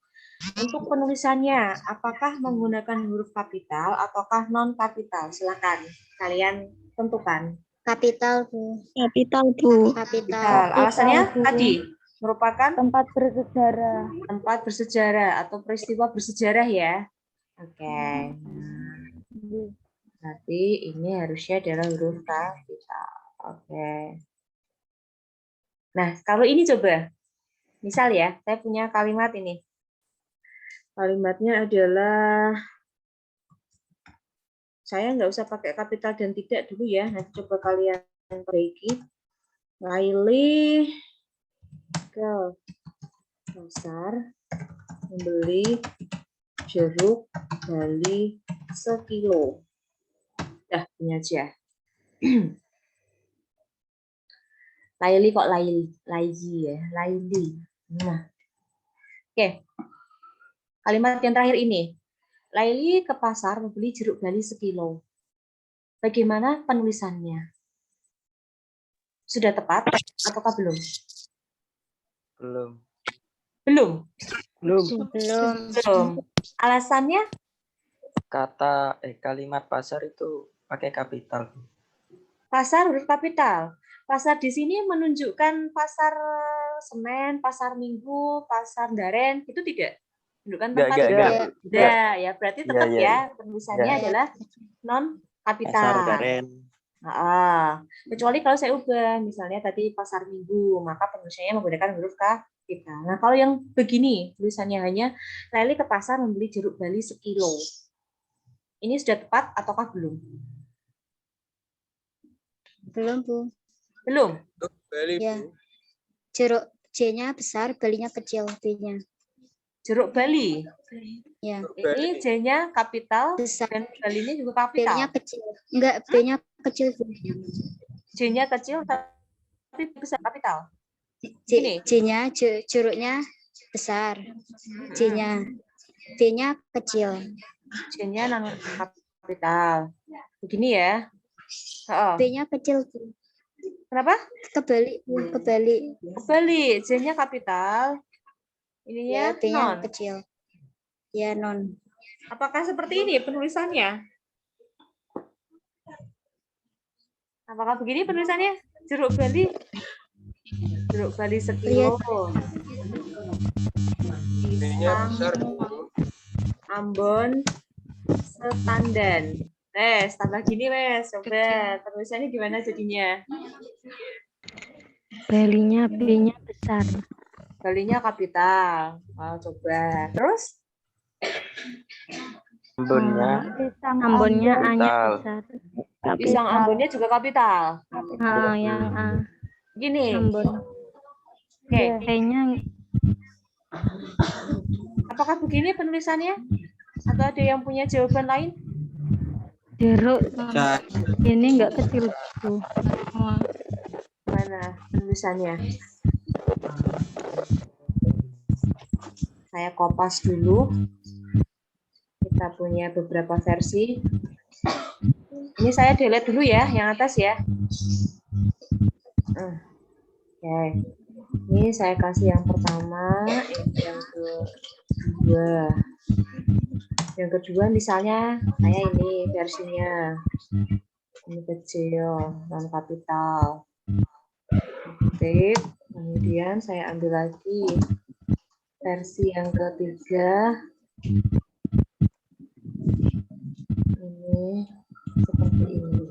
untuk penulisannya, apakah menggunakan huruf kapital ataukah non kapital? Silakan kalian tentukan. Kapital, Bu. Kapital, Bu. Kapital. Alasannya tadi merupakan Tempat bersejarah. tempat bersejarah atau peristiwa bersejarah ya. Oke. Berarti ini harusnya adalah huruf kapital. Oke. Nah, kalau ini coba. Misal ya, saya punya kalimat ini. Kalimatnya adalah, saya nggak usah pakai kapital dan tidak dulu ya. Nanti coba kalian perbaiki. Laili ke pasar membeli jeruk bali sekilo. Dah, ini aja. Laili kok laili ya, laili. Nah, oke. Kalimat yang terakhir ini. Laili ke pasar membeli jeruk bali sekilo. Bagaimana penulisannya? Sudah tepat ataukah belum? Belum. Belum. Belum. Alasannya? Kalimat pasar itu pakai kapital. Pasar huruf kapital. Pasar di sini menunjukkan pasar Senen, pasar Minggu, pasar Daren, itu tidak? Menunjukkan tempat Enggak. tidak ya, berarti tetap Iya. ya penulisannya adalah non kapital. Pasar Daren. Kecuali kalau saya ubah, misalnya tadi pasar Minggu, maka penulisannya menggunakan huruf kapital. Nah, kalau yang begini, tulisannya hanya Laili ke pasar membeli jeruk bali sekilo. Ini sudah tepat ataukah belum? Belum, Bu. Belum. Bali, Ya. Bu. Jeruk J-nya besar, balinya kecil, B-nya. Jeruk bali. Ya. Ini J-nya kapital Besar. dan balinya juga B-nya kapital. kecil. Enggak, B-nya kecil, Bu. J-nya kecil tapi besar kapital. Gini. J-nya, jeruknya besar. J-nya. B-nya kecil. J-nya non kapital. Begini ya. B-nya kecil, Bu. Kenapa? Kebalik, Bu. Kebalik. Kebalik. J-nya kapital. Ininya Ya, B-nya non. kecil. Ya, non. Apakah seperti ini penulisannya? Apakah begini penulisannya? Jeruk bali. Jeruk bali sekilo. B-nya besar, Bu. Ambon setandan. Tambah gini, Wes. Coba penulisannya gimana jadinya? Balinya B-nya besar. Balinya kapital. Coba. Terus? Ambonnya A-nya kapital. besar. Pisang Ambonnya juga kapital. Yang A. Gini. Ambon. Oke. B-nya Apakah begini penulisannya? Atau ada yang punya jawaban lain? jeruk. Bisa. Ini enggak kecil, Bu. Mana penulisannya? Saya kopas dulu. Kita punya beberapa versi. Ini saya delete dulu ya, yang atas ya. Oke. Ini saya kasih yang pertama, yang kedua. Yang kedua misalnya saya ini versinya. Ini kecil, non kapital. Ketik. Kemudian saya ambil lagi versi yang ketiga. Ini seperti ini.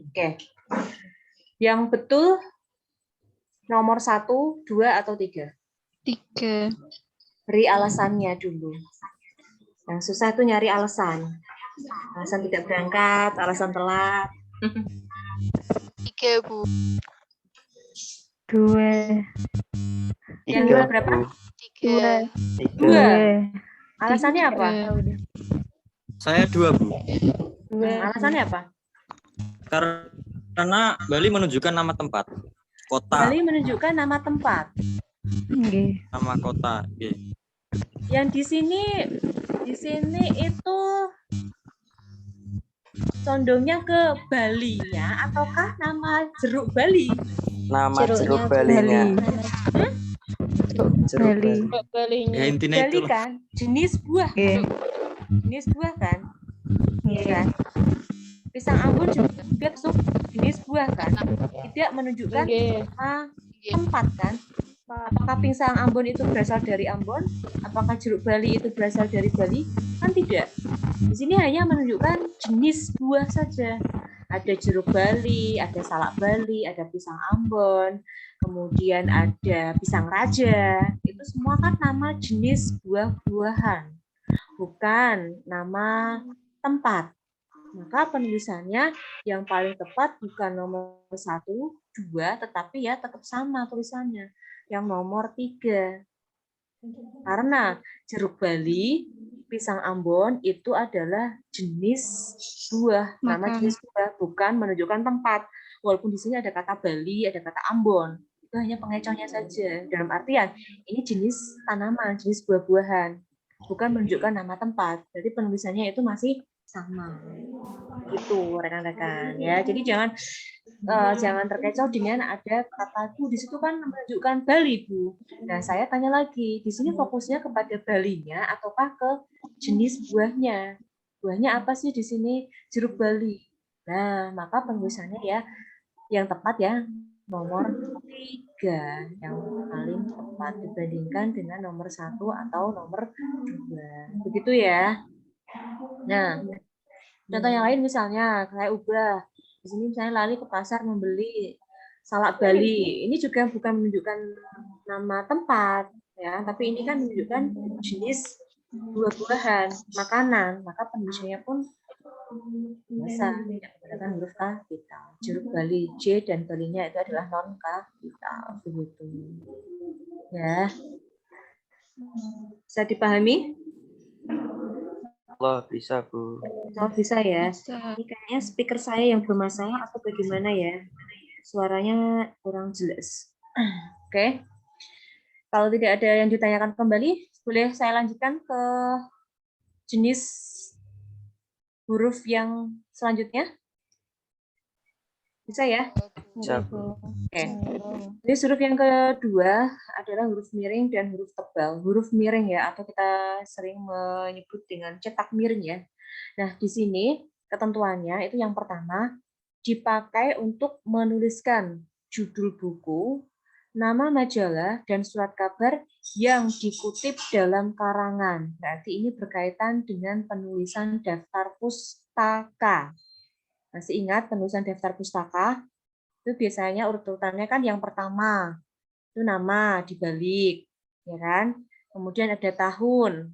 Oke. Yang betul Nomor 1, 2, atau 3? 3. Beri alasannya dulu. Yang susah itu nyari alasan. Alasan tidak berangkat, alasan telat. 3, Bu. 2. Yang dua berapa? 3. 2. Alasannya apa? Saya 2, Bu. Alasannya apa? Karena Bali menunjukkan nama tempat. Kota. Bali menunjukkan nama tempat. Nama kota. Yang di sini itu condongnya ke Balinya ataukah nama jeruk Bali? Nama jeruk Balinya. Jeruk Bali. Ya intinya Bali itu. kan jenis buah. Jenis buah kan? Iya kan? Pisang Ambon juga masuk jenis buah kan? Tidak menunjukkan tempat kan? Apakah pisang Ambon itu berasal dari Ambon? Apakah jeruk Bali itu berasal dari Bali? Kan tidak. Di sini hanya menunjukkan jenis buah saja. Ada jeruk Bali, ada salak Bali, ada pisang Ambon, kemudian ada pisang raja. Itu semua kan nama jenis buah-buahan, bukan nama tempat. Maka penulisannya yang paling tepat bukan nomor 1, 2, tetapi ya tetap sama tulisannya. Yang nomor 3. Karena jeruk Bali, pisang Ambon itu adalah jenis buah, nama jenis buah, bukan menunjukkan tempat. Walaupun di sini ada kata Bali, ada kata Ambon, itu hanya pengecohnya saja. Dalam artian ini jenis tanaman, jenis buah-buahan, bukan menunjukkan nama tempat. Jadi penulisannya itu masih sama. Gitu rekan-rekan ya. Jadi jangan terkecoh dengan ada kata Bu di situ kan menunjukkan Bali, Bu. Nah, saya tanya lagi, di sini fokusnya kepada Balinya ataukah ke jenis buahnya? Buahnya apa sih di sini? Jeruk Bali. Nah, maka penulisannya ya yang tepat ya nomor 3 yang paling tepat dibandingkan dengan nomor 1 atau nomor 2. Begitu ya. Nah, contoh yang lain misalnya kayak ubah. Di sini misalnya lali ke pasar membeli salak Bali. Ini juga bukan menunjukkan nama tempat, ya, tapi ini kan menunjukkan jenis buah-buahan, makanan. Maka penulisannya pun biasa tidak menggunakan huruf kapital. Jeruk Bali J dan Balinya itu adalah non kapital, begitu. Ya, bisa dipahami? Allah bisa, Bu. Oh, bisa ya. Ini kayaknya speaker saya yang bermasalah atau bagaimana ya? Suaranya kurang jelas. Oke. Kalau tidak ada yang ditanyakan kembali, boleh saya lanjutkan ke jenis huruf yang selanjutnya? Bisa ya? Bisa, Bu. Oke. Jadi huruf yang kedua adalah huruf miring dan huruf tebal. Huruf miring ya, atau kita sering menyebut dengan cetak miring ya. Nah, di sini ketentuannya itu yang pertama dipakai untuk menuliskan judul buku, nama majalah, dan surat kabar yang dikutip dalam karangan. Berarti ini berkaitan dengan penulisan daftar pustaka. Masih ingat penulisan daftar pustaka? Itu biasanya urut-urutannya kan yang pertama itu nama dibalik, ya kan? Kemudian ada tahun,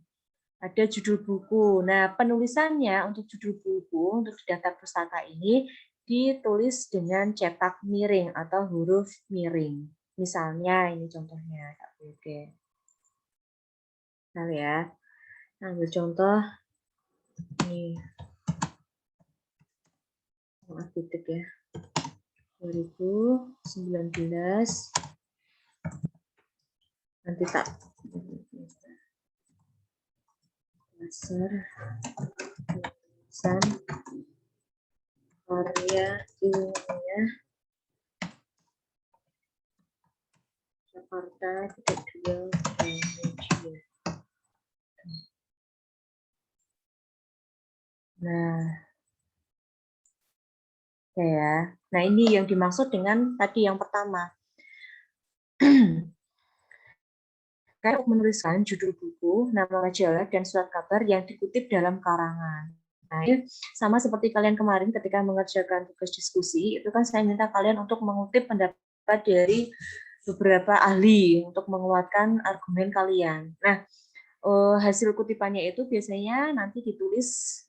ada judul buku. Nah, penulisannya untuk judul buku untuk daftar pustaka ini ditulis dengan cetak miring atau huruf miring. Misalnya ini contohnya, oke. Nah ya, ambil contoh ini. Maaf titik ya. 2019 nanti tak dasar tulisan karya ilmiah Jakarta 32 Media. Nah, ya. Nah, ini yang dimaksud dengan tadi yang pertama. Kayak menuliskan judul buku, nama majalah, dan surat kabar yang dikutip dalam karangan. Nah, ini sama seperti kalian kemarin ketika mengerjakan tugas diskusi, itu kan saya minta kalian untuk mengutip pendapat dari beberapa ahli untuk menguatkan argumen kalian. Nah, hasil kutipannya itu biasanya nanti ditulis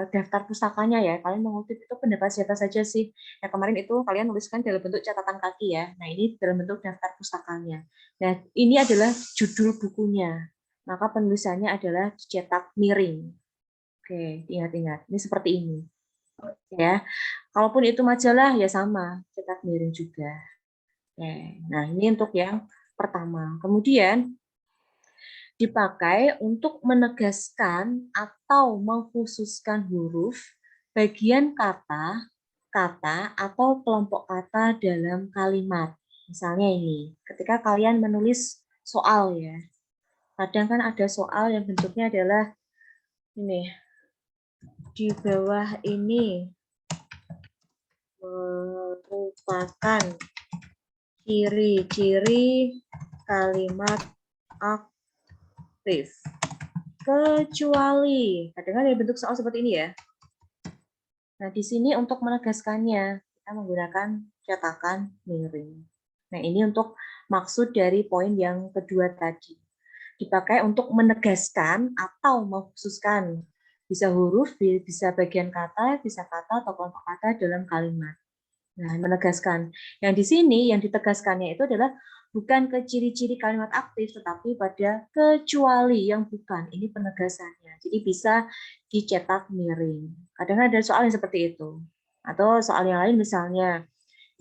daftar pustakanya ya. Kalian mengutip itu pendapat siapa saja sih? Nah, kemarin itu kalian tuliskan dalam bentuk catatan kaki ya. Nah, ini dalam bentuk daftar pustakanya. Nah, ini adalah judul bukunya. Maka penulisannya adalah dicetak miring. Oke, ingat-ingat. Ini seperti ini. Ya. Kalaupun itu majalah ya sama, cetak miring juga. Oke. Nah, ini untuk yang pertama. Kemudian dipakai untuk menegaskan atau mengkhususkan huruf, bagian kata, atau kelompok kata dalam kalimat. Misalnya ini, ketika kalian menulis soal ya, kadang kan ada soal yang bentuknya adalah ini, di bawah ini merupakan ciri-ciri kalimat aktif. Kecuali, kadang-kadang ada bentuk soal seperti ini ya. Nah, di sini untuk menegaskannya, kita menggunakan cetakan miring. Nah, ini untuk maksud dari poin yang kedua tadi. Dipakai untuk menegaskan atau mengkhususkan. Bisa huruf, bisa bagian kata, bisa kata atau kelompok kata dalam kalimat. Nah, menegaskan. Yang di sini, yang ditegaskannya itu adalah bukan ke ciri-ciri kalimat aktif, tetapi pada kecuali yang bukan. Ini penegasannya. Jadi bisa dicetak miring. Kadang ada soal yang seperti itu. Atau soal yang lain misalnya,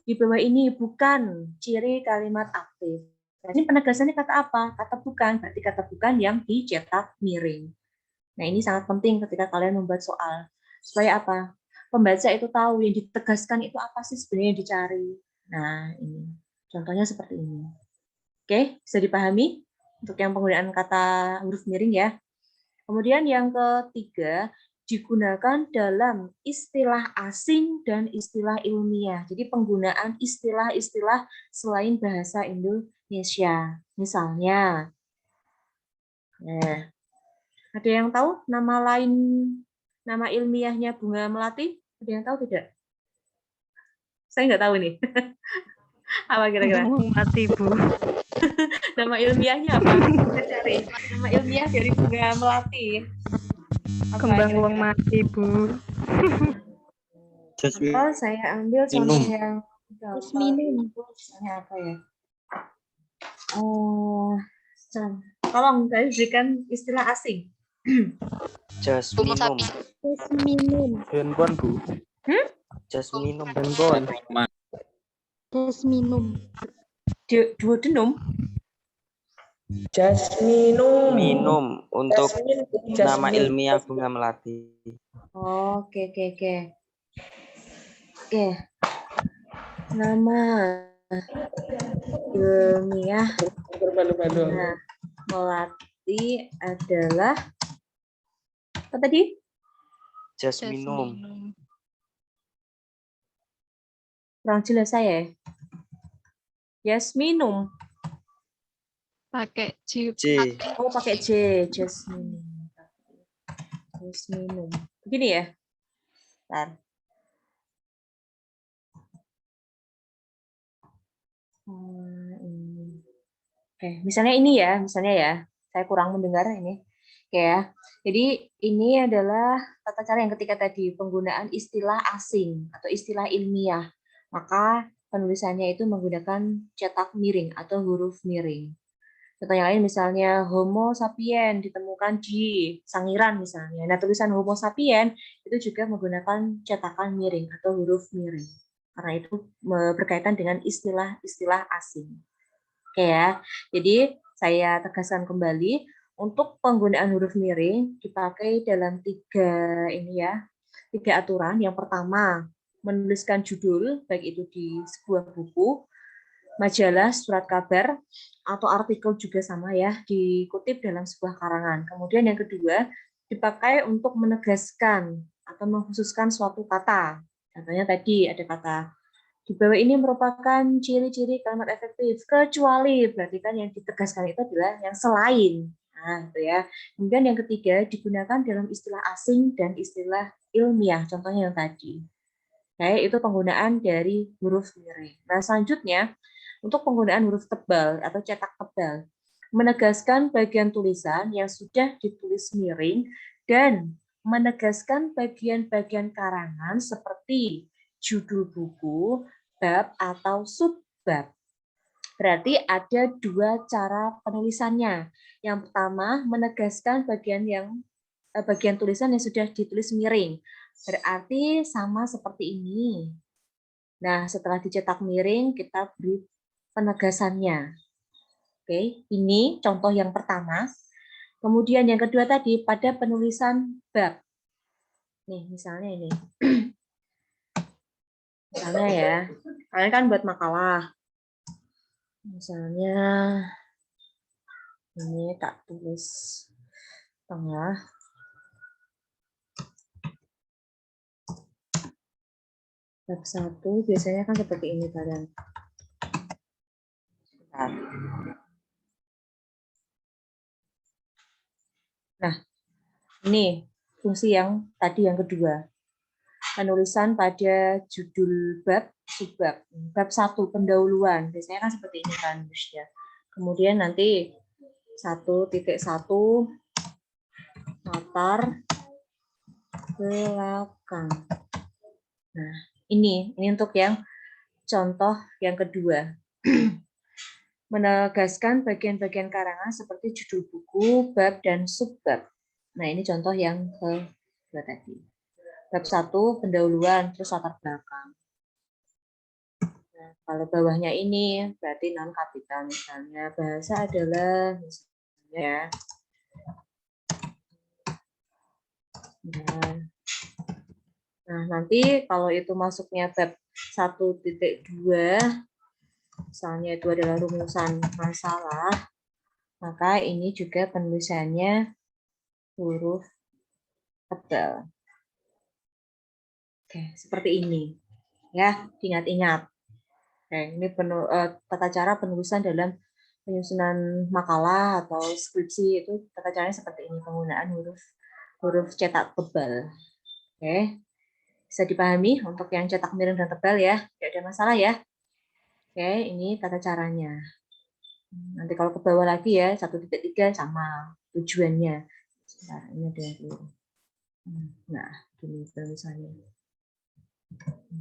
di bawah ini bukan ciri kalimat aktif. Nah, ini penegasannya kata apa? Kata bukan. Berarti kata bukan yang dicetak miring. Nah, ini sangat penting ketika kalian membuat soal. Supaya apa? Pembaca itu tahu yang ditegaskan itu apa sih sebenarnya yang dicari. Nah, ini. Contohnya seperti ini. Oke, bisa dipahami untuk yang penggunaan kata huruf miring ya. Kemudian yang ketiga, digunakan dalam istilah asing dan istilah ilmiah. Jadi penggunaan istilah-istilah selain bahasa Indonesia. Misalnya, nah, ada yang tahu nama lain, nama ilmiahnya bunga melati? Ada yang tahu tidak? Saya nggak tahu nih. Apa kira-kira? Bunga melati, Bu. Nama ilmiahnya apa? Kita cari. Nama ilmiah dari bunga melati. Apa Kembang kira-kira? wong mati, Bu. Oh, saya ambil contoh yang Jasminum. misalnya apa ya? Tolong saya berikan istilah asing. Jasminum. Jasminum. Handphone, Bu. Jasminum. Handphone. Jasminum. Duodenum. Jasminum. Minum untuk nama ilmiah bunga melati. Oke. Nama ilmiah bunga melati adalah apa tadi? Jasminum. Kurang jelas saya. Jasminum. Pakai J. Oh, pakai J. Jasminum. Jasminum. Begini ya. Bentar. Oke, misalnya ini ya, saya kurang mendengar ini. Oke ya. Jadi ini adalah tata cara yang ketika tadi penggunaan istilah asing atau istilah ilmiah. Maka penulisannya itu menggunakan cetak miring atau huruf miring. Contoh yang lain misalnya Homo sapien ditemukan di Sangiran misalnya. Nah, tulisan Homo sapien itu juga menggunakan cetakan miring atau huruf miring. Karena itu berkaitan dengan istilah-istilah asing. Oke ya. Jadi saya tegaskan kembali untuk penggunaan huruf miring dipakai dalam tiga aturan. Yang pertama, menuliskan judul baik itu di sebuah buku, majalah, surat kabar, atau artikel juga sama ya, dikutip dalam sebuah karangan. Kemudian yang kedua, dipakai untuk menegaskan atau mengkhususkan suatu kata. Contohnya tadi ada kata di bawah ini merupakan ciri-ciri kalimat efektif, kecuali berarti kan yang ditegaskan itu adalah yang selain. Nah, itu ya. Kemudian yang ketiga digunakan dalam istilah asing dan istilah ilmiah. Contohnya yang tadi. Oke, itu penggunaan dari huruf miring. Nah, selanjutnya Untuk penggunaan huruf tebal atau cetak tebal, menegaskan bagian tulisan yang sudah ditulis miring dan menegaskan bagian-bagian karangan seperti judul buku, bab, atau subbab. Berarti ada dua cara penulisannya. Yang pertama, menegaskan bagian tulisan yang sudah ditulis miring. Berarti sama seperti ini. Nah, setelah dicetak miring, kita beri penegasannya. Oke, ini contoh yang pertama. Kemudian yang kedua tadi, pada penulisan bab. Nih, misalnya ini. Misalnya ya, kalian kan buat makalah. Misalnya ini tak tulis tengah. Bab 1 biasanya kan seperti ini kalian. Nah, ini fungsi yang tadi yang kedua. Penulisan pada judul bab, subbab. Bab 1 pendahuluan. Biasanya kan seperti ini kan, ya. Kemudian nanti 1.1 latar belakang. Nah, ini untuk yang contoh yang kedua. Menegaskan bagian-bagian karangan seperti judul buku, bab, dan subbab. Nah, ini contoh yang kedua tadi. Bab 1 pendahuluan, terus latar belakang. Nah, kalau bawahnya ini berarti non kapital, misalnya bahasa adalah misalnya ya. Nah, nanti kalau itu masuknya bab 1.2, misalnya itu adalah rumusan masalah, maka ini juga penulisannya huruf tebal. Oke, seperti ini. Ya, ingat-ingat. Oke, ini tata cara penulisan dalam penyusunan makalah atau skripsi itu tata caranya seperti ini, penggunaan huruf cetak tebal. Oke, bisa dipahami untuk yang cetak miring dan tebal ya, tidak ada masalah ya. Oke, ini tata caranya. Nanti kalau ke bawah lagi ya 1.3 sama tujuannya. Sebentar, ini ada yang dulu. Nah, gini misalnya.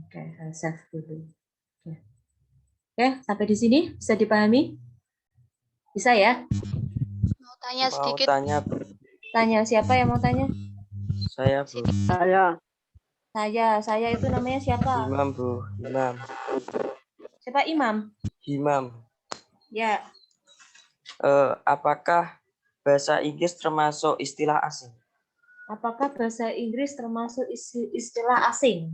Oke, saya save dulu. Oke, sampai di sini bisa dipahami? Bisa ya? Mau tanya sedikit. Tanya, siapa yang mau tanya? Saya, Bu. Saya itu namanya siapa? Imam, Bu. Imam. Siapa Imam? Imam. Ya. Apakah bahasa Inggris termasuk istilah asing? Apakah bahasa Inggris termasuk istilah asing?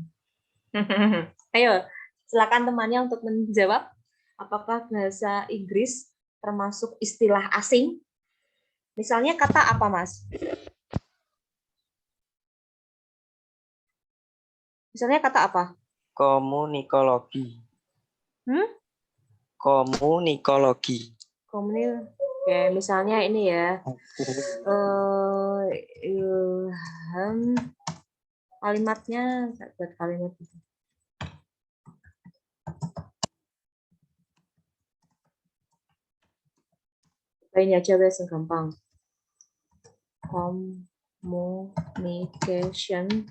Ayo, silakan temannya untuk menjawab. Apakah bahasa Inggris termasuk istilah asing? Misalnya kata apa, Mas? Misalnya kata apa? Komunikologi. Komunikologi. Oke, misalnya ini ya. Ilham, kalimatnya buat kalimat itu. Ini aja wes yang gampang. Communication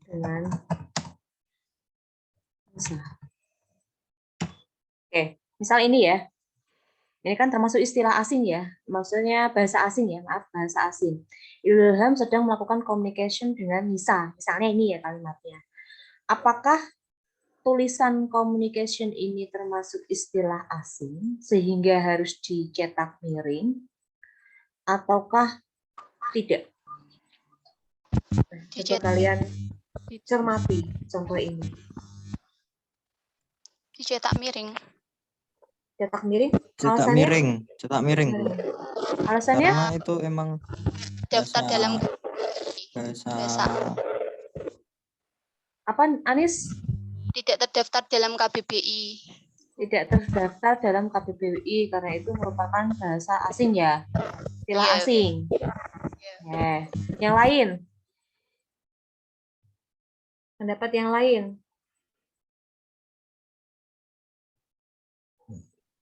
dengan bahasa. Oke, misal ini ya. Ini kan termasuk istilah asing ya. Maksudnya bahasa asing ya, maaf, bahasa asing. Ilham sedang melakukan communication dengan Nisa. Misalnya ini ya kalimatnya. Apakah tulisan communication ini termasuk istilah asing sehingga harus dicetak miring ataukah tidak? Coba kalian cermati contoh ini. Dicetak miring. Cetak miring? Cetak miring. Alasannya? Karena itu emang Daftar dalam bahasa apa, Anis? Tidak terdaftar dalam KBBI. Tidak terdaftar dalam KBBI karena itu merupakan bahasa asing ya, istilah asing. Yang lain? Pendapat yang lain?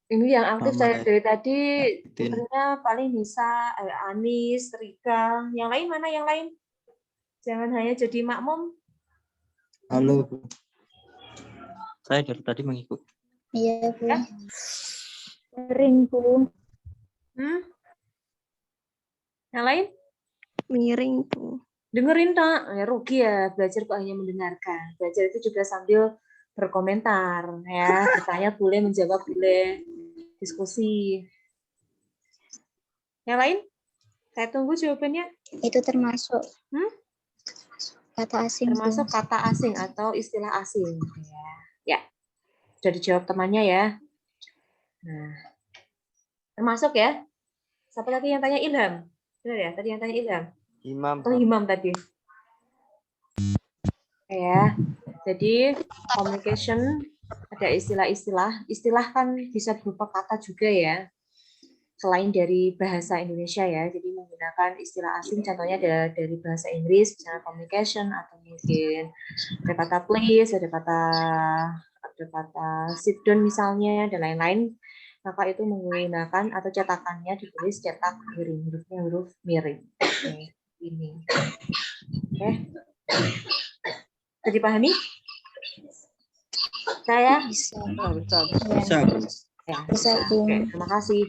Ini yang aktif saya Mama dari tadi Tin. sebenarnya paling bisa Anis, Rika. Yang lain mana yang lain? Jangan hanya jadi makmum. Halo, Bu. Saya dari tadi mengikut. Iya, Bu. Ya? Miring, Bu. Yang lain? Miring, Bu. Dengerin tak? Ya, rugi ya belajar kok hanya mendengarkan. Belajar itu juga sambil berkomentar ya, bertanya boleh, menjawab boleh, diskusi. Yang lain? Saya tunggu jawabannya. Itu termasuk kata asing, Bu. Termasuk kata asing atau istilah asing. Ya, sudah dijawab temannya ya. Nah, termasuk ya. Siapa lagi yang tanya? Ilham? Benar ya? Tadi yang tanya Ilham? Imam. Atau Himam tadi? Ya, jadi communication ada istilah-istilah. Istilah kan bisa berupa kata juga ya. Selain dari bahasa Indonesia ya, jadi menggunakan istilah asing, contohnya ada dari bahasa Inggris, misalnya communication, atau mungkin ada kata please, ada kata sit down misalnya, dan lain-lain. Maka itu menggunakan atau cetakannya ditulis cetak miring, hurufnya huruf miring. Oke, ini. Oke. Bisa dipahami? Saya? Bisa. Bisa. Ya, Bisa, Bu. Oke, terima kasih.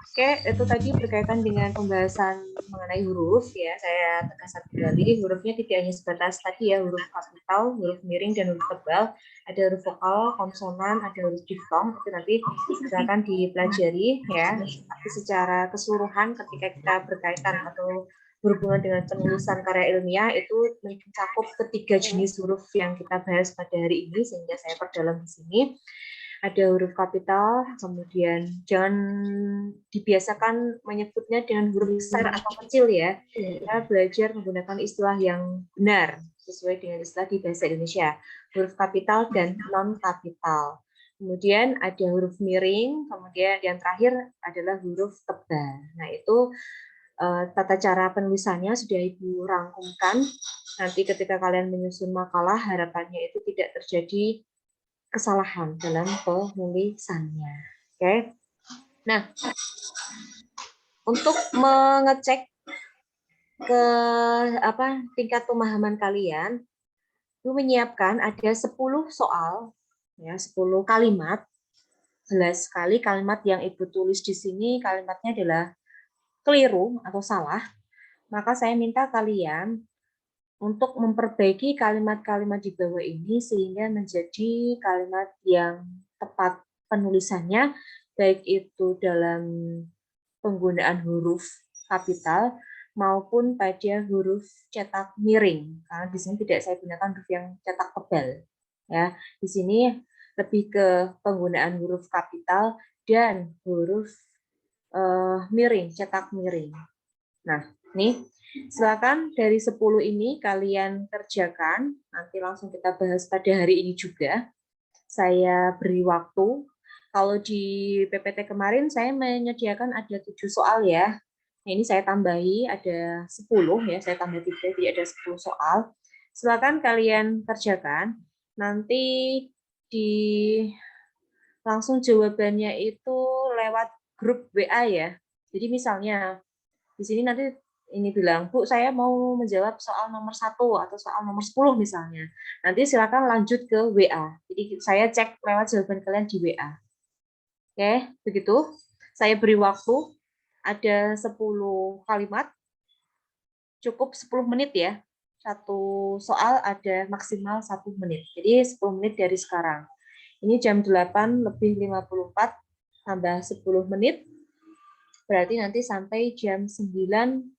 Oke, itu tadi berkaitan dengan pembahasan mengenai huruf ya. Saya tegaskan kembali, hurufnya tidak hanya sebatas tadi ya, huruf kapital, huruf miring, dan huruf tebal. Ada huruf vokal, konsonan, ada huruf diftong. Itu nanti silakan dipelajari ya. Tapi secara keseluruhan ketika kita berkaitan atau berhubungan dengan penulisan karya ilmiah itu mencakup ketiga jenis huruf yang kita bahas pada hari ini, sehingga saya perdalam di sini. Ada huruf kapital, kemudian jangan dibiasakan menyebutnya dengan huruf besar atau kecil ya. Kita belajar menggunakan istilah yang benar sesuai dengan istilah di bahasa Indonesia. Huruf kapital dan non kapital. Kemudian ada huruf miring, kemudian yang terakhir adalah huruf tebal. Nah, itu tata cara penulisannya sudah Ibu rangkumkan. Nanti ketika kalian menyusun makalah, harapannya itu tidak terjadi kesalahan dalam penulisannya. Oke. Nah, untuk mengecek ke tingkat pemahaman kalian, Ibu menyiapkan ada 10 soal ya, 10 kalimat. Jelas sekali kalimat yang Ibu tulis di sini kalimatnya adalah keliru atau salah. Maka saya minta kalian untuk memperbaiki kalimat-kalimat di bawah ini sehingga menjadi kalimat yang tepat penulisannya, baik itu dalam penggunaan huruf kapital maupun pada huruf cetak miring. Karena di sini tidak saya gunakan huruf yang cetak tebal. Ya, di sini lebih ke penggunaan huruf kapital dan huruf miring, cetak miring. Nah, nih silakan dari 10 ini kalian kerjakan, nanti langsung kita bahas pada hari ini juga. Saya beri waktu. Kalau di PPT kemarin saya menyediakan ada 7 soal ya. Nah, ini saya tambahi ada 10 ya, saya tambah 3, jadi ada 10 soal. Silakan kalian kerjakan. Nanti langsung jawabannya itu lewat grup WA ya. Jadi misalnya di sini nanti ini bilang, Bu, saya mau menjawab soal nomor 1 atau soal nomor 10 misalnya. Nanti silakan lanjut ke WA. Jadi saya cek lewat jawaban kalian di WA. Oke, begitu. Saya beri waktu, ada 10 kalimat, cukup 10 menit ya. Satu soal ada maksimal 1 menit. Jadi 10 menit dari sekarang. Ini jam 8 lebih 54, tambah 10 menit. Berarti nanti sampai jam 9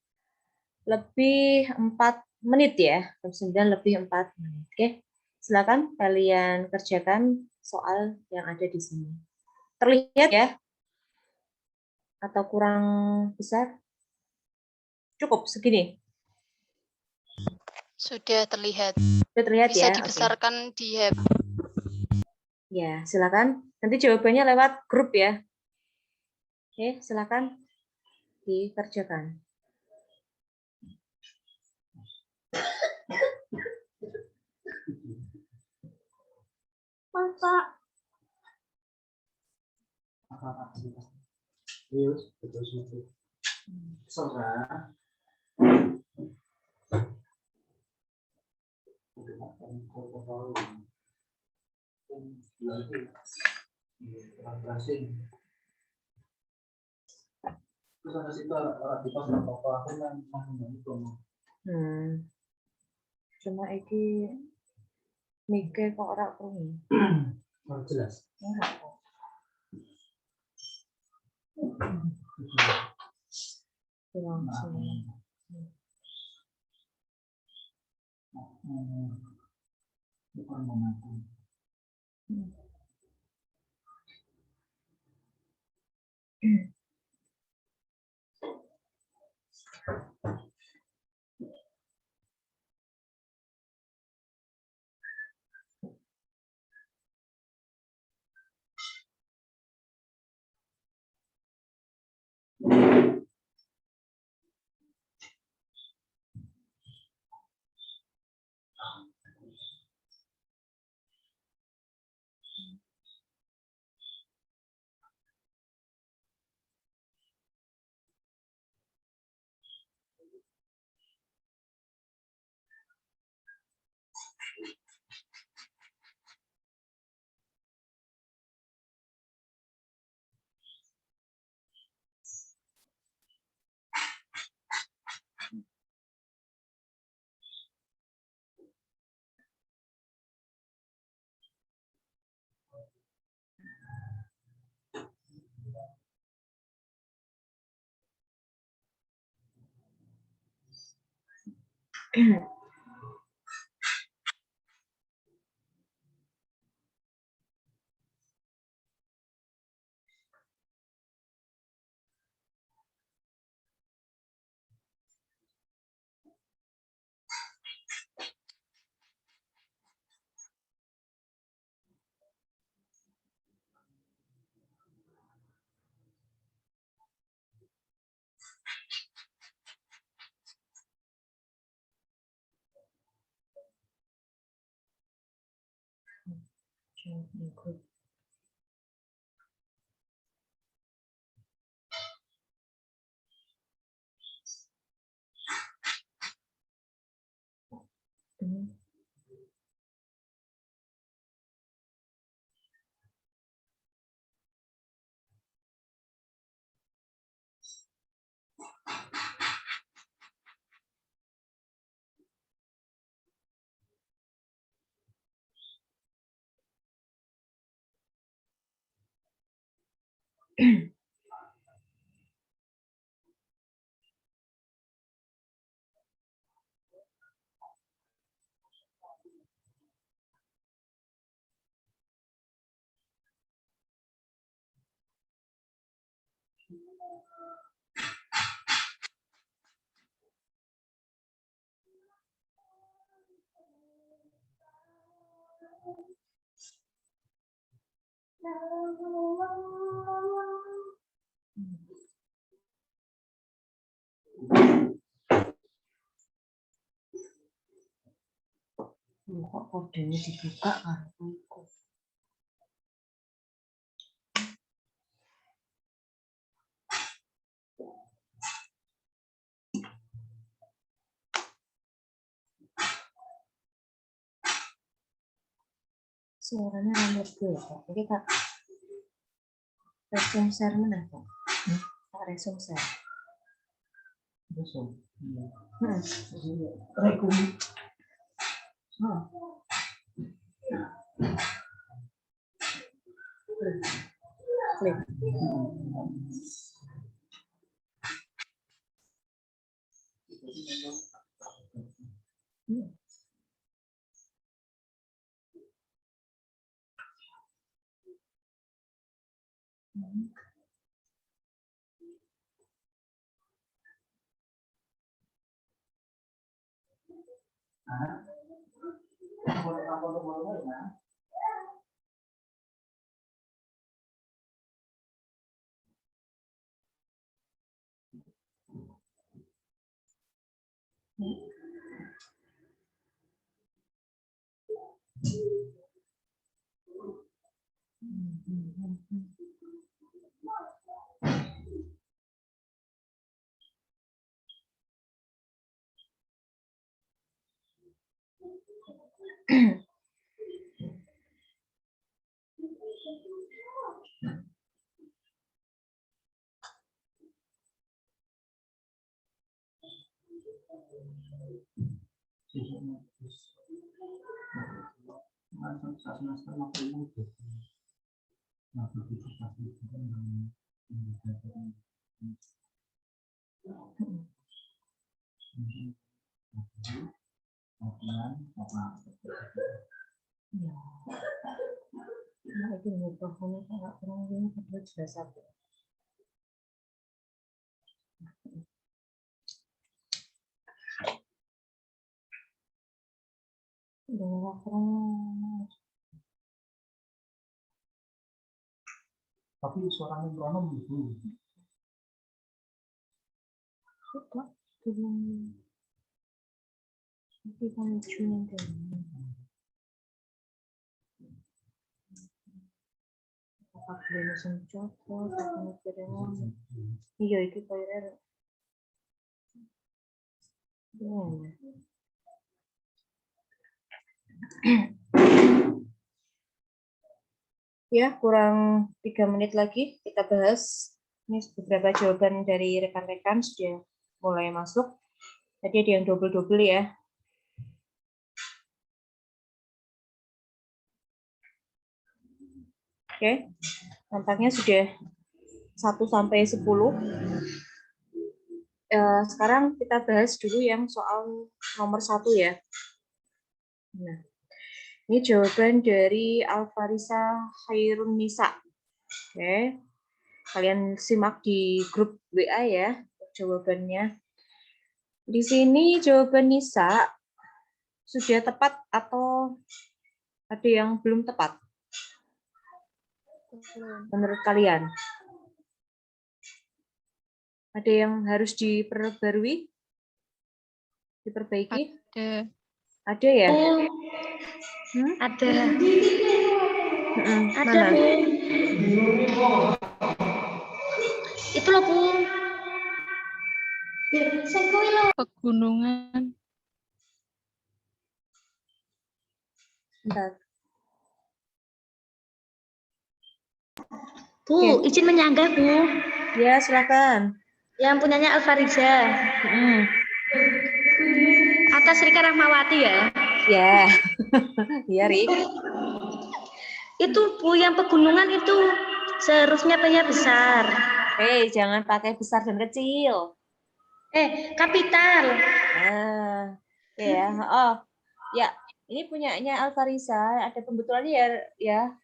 lebih 4 menit ya, jam 9 lebih 4 menit. Oke, silakan kalian kerjakan soal yang ada di sini. Terlihat ya? Atau kurang besar? Cukup segini? Sudah terlihat. Sudah terlihat Bisa ya? dibesarkan di HP. Ya, silakan. Nanti jawabannya lewat grup ya. Oke, silakan dikerjakan. Pak. Cuma iki mikir kok ora krungu. Jelas. Kok kodenya dibuka kan? Suaranya rambut gue kok. Jadi kak, resume share mana kok? Kak resume share. Klik. Tapi suaranya kronom gitu. Iya, itu kayak ya, kurang 3 menit lagi kita bahas. Ini beberapa jawaban dari rekan-rekan sudah mulai masuk. Tadi ada yang double-double ya. Oke, tampaknya sudah 1 sampai 10. Sekarang kita bahas dulu yang soal nomor 1 ya. Nah, ini jawaban dari Alfarisa Khairun Nisa. Oke, kalian simak di grup WA ya jawabannya. Di sini jawaban Nisa sudah tepat atau ada yang belum tepat? Menurut kalian? Ada yang harus diperbarui? Diperbaiki? Ada ya? Ada. Mana? Bu. Itu loh, Bu. Pegunungan. Bentar. Bu, izin menyanggah, Bu. Ya, silakan. Yang punyanya Alfariza. Atas Rika Rahmawati ya? Ya. Iya, Rik. Itu Bu, yang pegunungan itu seharusnya P-nya besar. Jangan pakai besar dan kecil. Kapital. Ya. Oh, ya. Ini punyanya Alfarisa. Ada pembetulannya ya.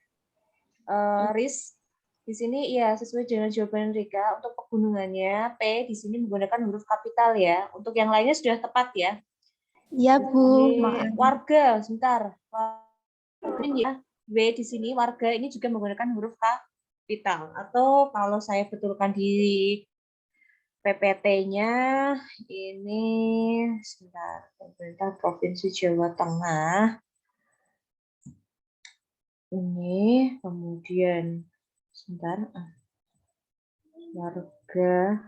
Riz. Di sini ya sesuai dengan jawaban Rika, untuk pegunungannya P di sini menggunakan huruf kapital ya. Untuk yang lainnya sudah tepat ya. Iya, Bu. Warga, sebentar. Ya, W di sini warga ini juga menggunakan huruf kapital. Atau kalau saya betulkan di PPT-nya ini sebentar, pemerintah Provinsi Jawa Tengah. Ini kemudian sebentar, warga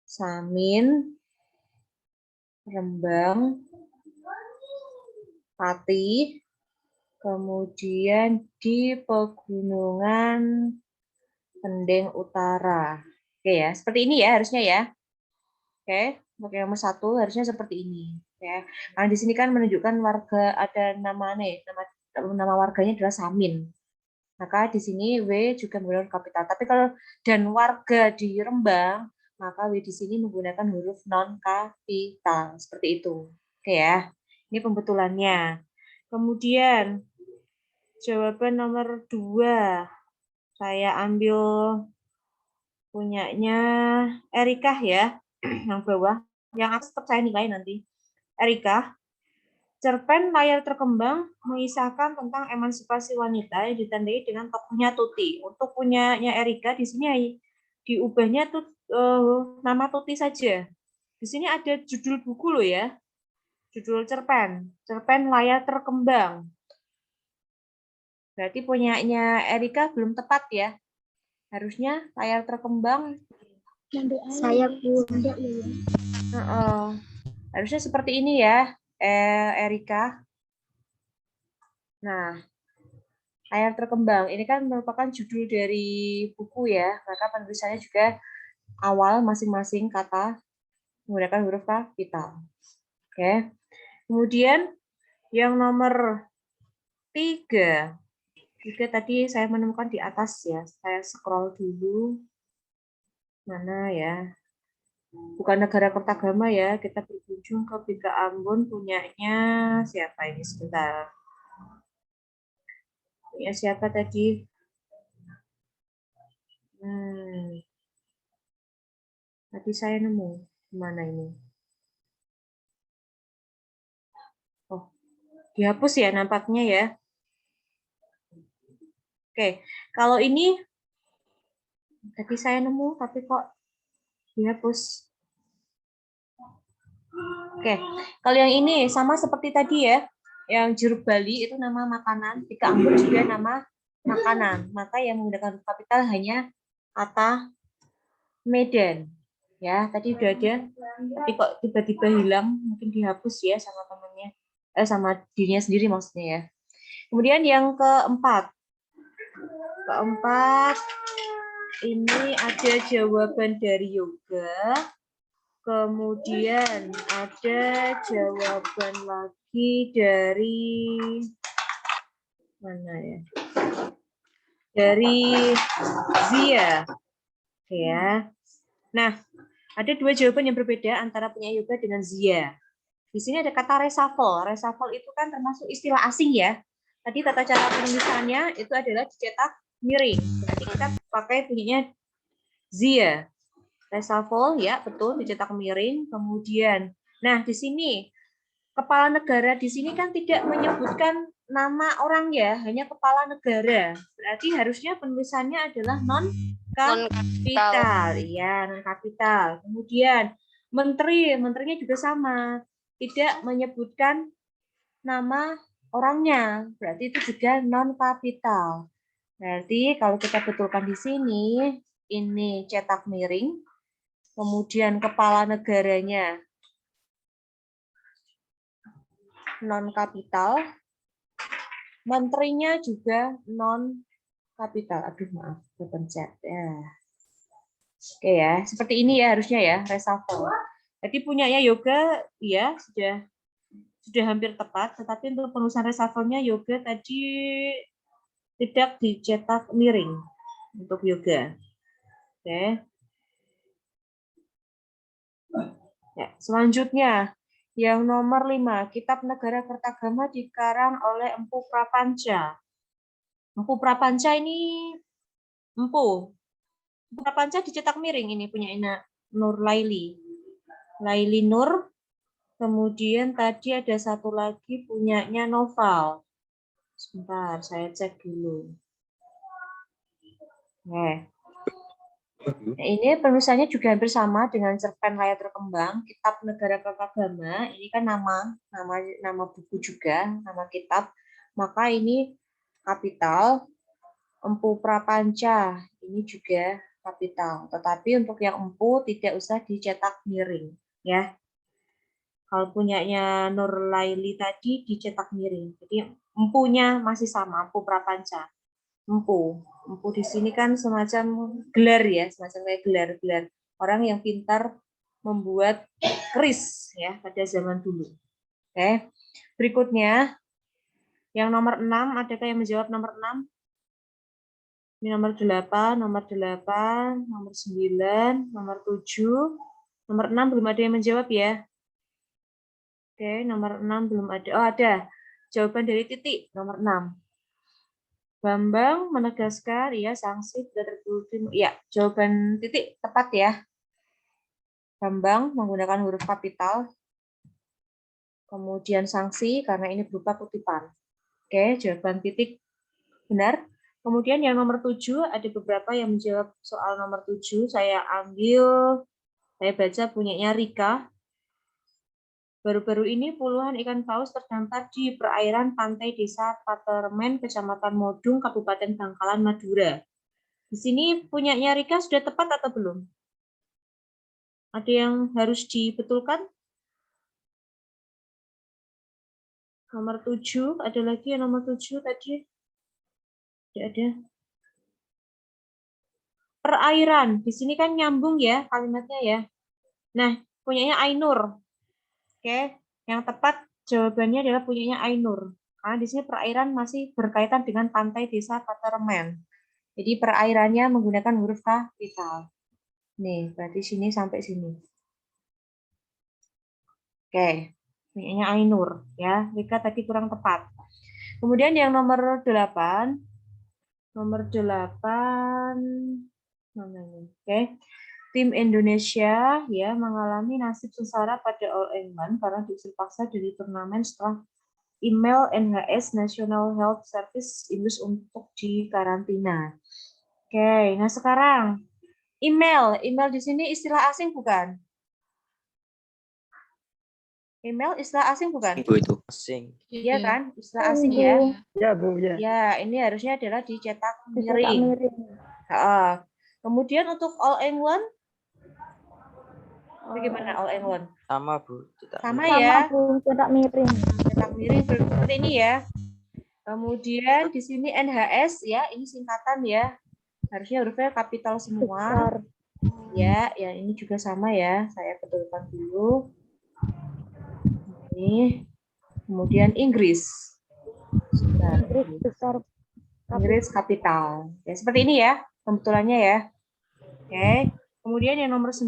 Samin, Rembang, Pati, kemudian di Pegunungan Kendeng Utara. Oke ya, seperti ini ya harusnya ya. Oke, untuk yang nomor 1 harusnya seperti ini. Ya, karena di sini kan menunjukkan warga ada nama warganya adalah Samin. Maka di sini W juga menggunakan kapital. Tapi kalau dan warga di Rembang, maka W di sini menggunakan huruf non kapital. Seperti itu. Oke ya. Ini pembetulannya. Kemudian jawaban nomor 2. Saya ambil punyanya Erika ya, yang bawah. Yang atas tetap saya nilai nanti. Erika. Cerpen Layar Terkembang mengisahkan tentang emansipasi wanita yang ditandai dengan tokohnya Tuti. Untuk punyanya Erika di sini diubahnya tuh nama Tuti saja. Di sini ada judul buku loh ya. Judul cerpen Layar Terkembang. Berarti punyanya Erika belum tepat ya. Harusnya Layar Terkembang. Saya Bu. Harusnya seperti ini ya, Erika. Nah, layar terkembang ini kan merupakan judul dari buku ya, maka penulisannya juga awal masing-masing kata menggunakan huruf kapital. Oke. Kemudian yang nomor 3 tadi saya menemukan di atas ya. Saya scroll dulu. Mana ya? Bukan Negara Kertagama ya. Kita berkunjung ke Bika Ambon punyanya siapa ini sebentar. Punya siapa tadi? Tadi saya nemu. Mana ini? Oh, dihapus ya nampaknya ya. Oke, kalau ini tadi saya nemu tapi kok dihapus. Oke, kalau yang ini sama seperti tadi ya, yang jeruk Bali itu nama makanan, Bika Ambon juga nama makanan. Maka yang menggunakan huruf kapital hanya kata Medan. Ya, tadi udah ada, tapi kok tiba-tiba hilang, mungkin dihapus ya sama temannya, sama dirinya sendiri maksudnya ya. Kemudian yang keempat ini ada jawaban dari Yoga. Kemudian ada jawaban lagi dari mana ya? Dari Zia. Oke ya. Nah, ada 2 jawaban yang berbeda antara punya Yoga dengan Zia. Di sini ada kata reshuffle. Reshuffle itu kan termasuk istilah asing ya. Tadi tata cara penulisannya itu adalah dicetak miring. Berarti kita pakai punyanya Zia. Reshuffle ya, betul dicetak miring. Kemudian, nah di sini kepala negara di sini kan tidak menyebutkan nama orang ya, hanya kepala negara. Berarti harusnya penulisannya adalah non kapital. Ya, non kapital. Kemudian menterinya juga sama, tidak menyebutkan nama orangnya. Berarti itu juga non kapital. Berarti kalau kita betulkan di sini, ini cetak miring. Kemudian kepala negaranya non kapital, menterinya juga non kapital. Aduh maaf, kepencet ya. Oke ya, seperti ini ya harusnya ya reshuffle. Jadi punyanya Yoga ya sudah hampir tepat, tetapi untuk penulisan reshuffle-nya Yoga tadi tidak dicetak miring untuk Yoga. Oke. Ya, selanjutnya, yang nomor 5, Kitab Negara Kertagama dikarang oleh Empu Prapanca. Empu Prapanca ini, Empu Prapanca dicetak miring, ini punya Nur Laili. Laili Nur, kemudian tadi ada satu lagi punyanya Noval. Sebentar, saya cek dulu. Nah, ini penulisannya juga hampir sama dengan cerpen layar terkembang, Kitab Negara Kertagama. Ini kan nama buku juga, nama kitab. Maka ini kapital. Empu Prapanca ini juga kapital. Tetapi untuk yang empu tidak usah dicetak miring, ya. Kalau punyanya Nur Laili tadi dicetak miring. Jadi empunya masih sama, Empu Prapanca. Empu di sini kan semacam gelar ya, semacam kayak gelar orang yang pintar membuat keris ya pada zaman dulu. Oke. Berikutnya yang nomor 6, adakah yang menjawab nomor 6? Ini nomor 8, nomor 9, nomor 7, nomor 6 belum ada yang menjawab ya. Oke, nomor 6 belum ada. Oh, ada. Jawaban dari Titik nomor 6. Bambang menegaskan, ya sanksi tidak terbukti. Ya, jawaban Titik tepat ya. Bambang menggunakan huruf kapital. Kemudian sanksi karena ini berupa kutipan. Oke, jawaban Titik benar. Kemudian yang nomor 7 ada beberapa yang menjawab soal nomor 7. Saya baca punyanya Rika. Baru-baru ini puluhan ikan paus terdampar di perairan pantai Desa Patermen, Kecamatan Modung, Kabupaten Bangkalan, Madura. Di sini punyanya Rika sudah tepat atau belum? Ada yang harus dibetulkan? Nomor 7, ada lagi yang nomor 7 tadi? Tidak ada. Perairan, di sini kan nyambung ya kalimatnya ya. Nah, punyanya Ainur. Oke, yang tepat jawabannya adalah punyanya Ainur. Karena di sini perairan masih berkaitan dengan pantai desa Patermen. Jadi perairannya menggunakan huruf kapital. Nih, berarti sini sampai sini. Oke, punyanya Ainur ya. Rika tadi kurang tepat. Kemudian yang nomor 8. Nomor 8 mana ini? Oke. Tim Indonesia ya mengalami nasib sengsara pada All England karena diusir paksa dari turnamen setelah email NHS National Health Service Inggris untuk dikarantina. Oke, nah sekarang email di sini istilah asing bukan? Email istilah asing bukan? Ibu itu. Asing. Iya kan, istilah asing ya. Ya, Bu, ya. Ya, ini harusnya adalah dicetak miring. Kemudian untuk All England, bagaimana All England? Sama, Bu. Sama ya. Cetak miring. Cetak miring seperti ini ya. Kemudian di sini NHS ya, ini singkatan ya. Harusnya hurufnya kapital semua. Ya, yang ini juga sama ya. Saya betulkan dulu. Ini. Kemudian Inggris. Inggris besar. Inggris kapital. Ya, seperti ini ya pembetulannya ya. Oke. Kemudian yang nomor 9.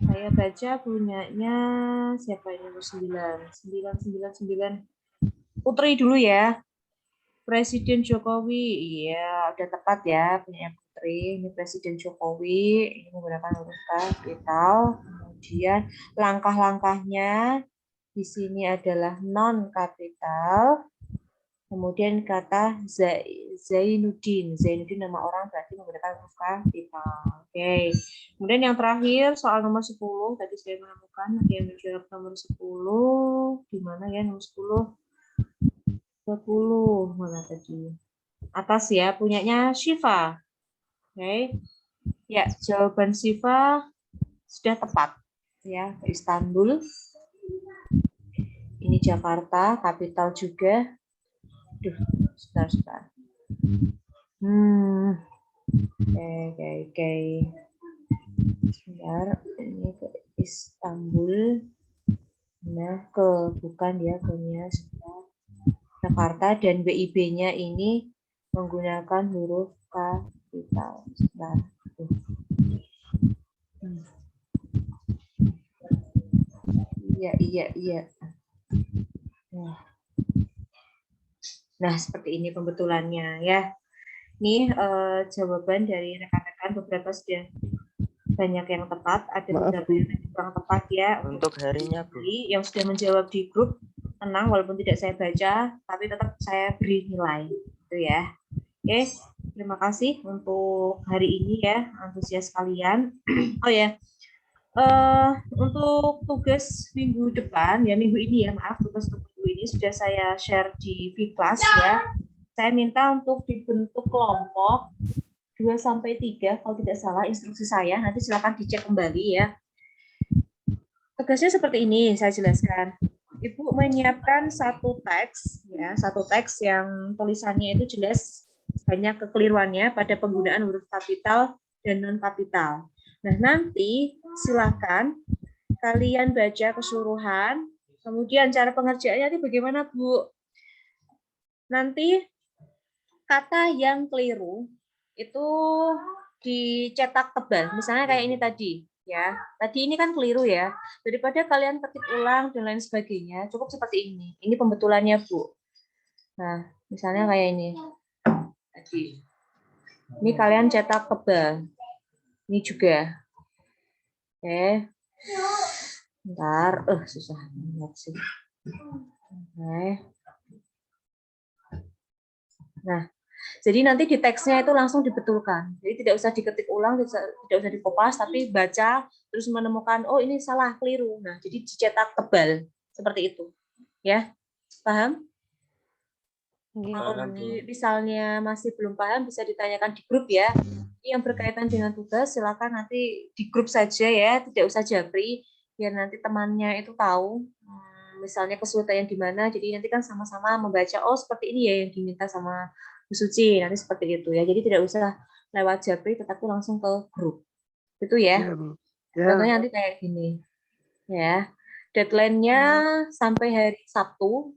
Saya baca punyanya siapa ini nomor 9? 999. Putri dulu ya. Presiden Jokowi. Iya, udah tepat ya punya Putri. Ini Presiden Jokowi. Ini menggunakan huruf kapital. Kemudian langkah-langkahnya di sini adalah non kapital. Kemudian kata Zainuddin. Zainuddin nama orang berarti menggunakan huruf kapital. Oke. Kemudian yang terakhir soal nomor 10 tadi saya menemukan ada yang menjawab nomor 10. Di mana ya nomor 10? 20 mana tadi? Atas ya, punyanya Syifa. Oke. Ya, jawaban Syifa sudah tepat ya, Istanbul. Ini Jakarta, kapital juga. Duh, sebentar. Oke. Sebentar, ini ke Istanbul. Nah, bukan ya, ke-nya sebentar. Jakarta dan WIB-nya ini menggunakan huruf kapital. Sebentar. Iya. Nah, seperti ini pembetulannya ya. Ini jawaban dari rekan-rekan, beberapa sudah banyak yang tepat, ada beberapa yang kurang tepat ya. Untuk harinya, Bu. Yang sudah menjawab di grup, tenang walaupun tidak saya baca, tapi tetap saya beri nilai. Itu ya. Oke, terima kasih untuk hari ini ya, antusias kalian. Oh ya, untuk tugas minggu depan, ya minggu ini ya, maaf, tugas minggu ini sudah saya share di Vclass ya. Saya minta untuk dibentuk kelompok 2-3, kalau tidak salah instruksi saya, nanti silakan dicek kembali ya. Tugasnya seperti ini, saya jelaskan. Ibu menyiapkan satu teks yang tulisannya itu jelas banyak kekeliruannya pada penggunaan huruf kapital dan non kapital. Nah, nanti silakan kalian baca keseluruhan, kemudian cara pengerjaannya nanti bagaimana, Bu? Nanti kata yang keliru itu dicetak tebal, misalnya kayak ini tadi. Ya, tadi ini kan keliru ya. Daripada kalian ketik ulang dan lain sebagainya, cukup seperti ini. Ini pembetulannya, Bu. Nah, misalnya kayak ini. Tadi. Ini kalian cetak tebal. Ini juga. Oke. Bentar. Susah banget sih. Oke. Nah, jadi nanti di teksnya itu langsung dibetulkan. Jadi tidak usah diketik ulang, tidak usah dikopas, tapi baca terus menemukan, oh ini salah, keliru. Nah, jadi dicetak tebal seperti itu. Ya, paham? Kalau nanti misalnya masih belum paham, bisa ditanyakan di grup ya. Ini yang berkaitan dengan tugas, silakan nanti di grup saja ya, tidak usah japri, biar nanti temannya itu tahu misalnya kesulitan di mana, jadi nanti kan sama-sama membaca, oh seperti ini ya yang diminta sama Bu Suci, nanti seperti itu ya. Jadi tidak usah lewat Japri, tetapi langsung ke grup. Itu ya. Iya, Bu. Ya. Contohnya nanti kayak gini. Ya. Deadline-nya sampai hari Sabtu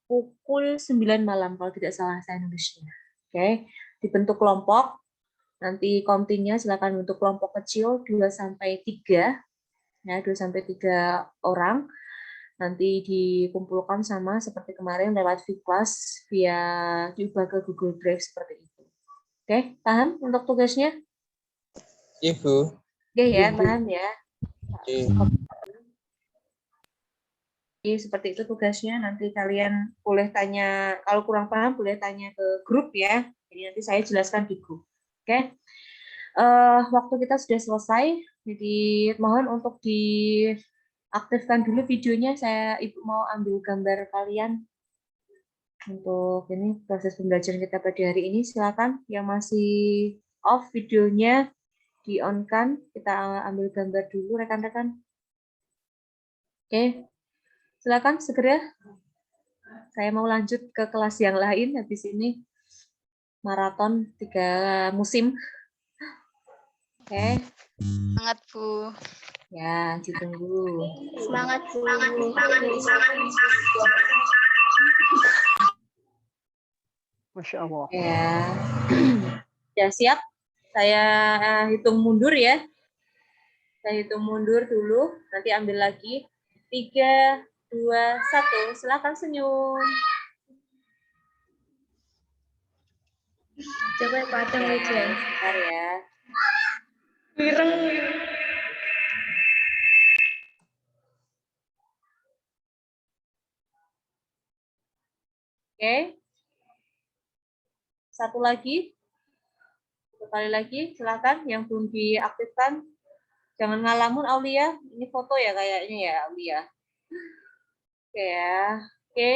pukul 9 malam kalau tidak salah saya nulisnya. Oke. Dibentuk kelompok. Nanti kontingnya silakan bentuk kelompok kecil 2 sampai 3. Ya, 2 sampai 3 orang. Nanti dikumpulkan sama seperti kemarin lewat Vclass via diubah ke Google Drive seperti itu. Oke, paham untuk tugasnya? Ibu. Oke ya, paham ya. Jadi seperti itu tugasnya. Nanti kalian boleh tanya, kalau kurang paham boleh tanya ke grup ya. Jadi nanti saya jelaskan di grup. Oke. Waktu kita sudah selesai. Jadi mohon untuk diaktifkan dulu videonya. Ibu mau ambil gambar kalian untuk ini proses pembelajaran kita pada hari ini. Silakan yang masih off videonya di on kan. Kita ambil gambar dulu rekan-rekan. Oke. Silakan segera. Saya mau lanjut ke kelas yang lain habis ini. Maraton 3 musim. Oke. Semangat, Bu. Ya, ditunggu. Semangat, Bu. Masya Allah. Ya. Ya, siap. Saya hitung mundur ya. Saya hitung mundur dulu. Nanti ambil lagi. 3, 2, 1. Silakan senyum. Coba padang aja. Bentar ya. Wireng. Oke. Satu lagi. Sekali lagi, silakan yang belum diaktifkan. Jangan ngalamun Aulia. Ini foto ya kayaknya ya Aulia. Oke ya. Oke.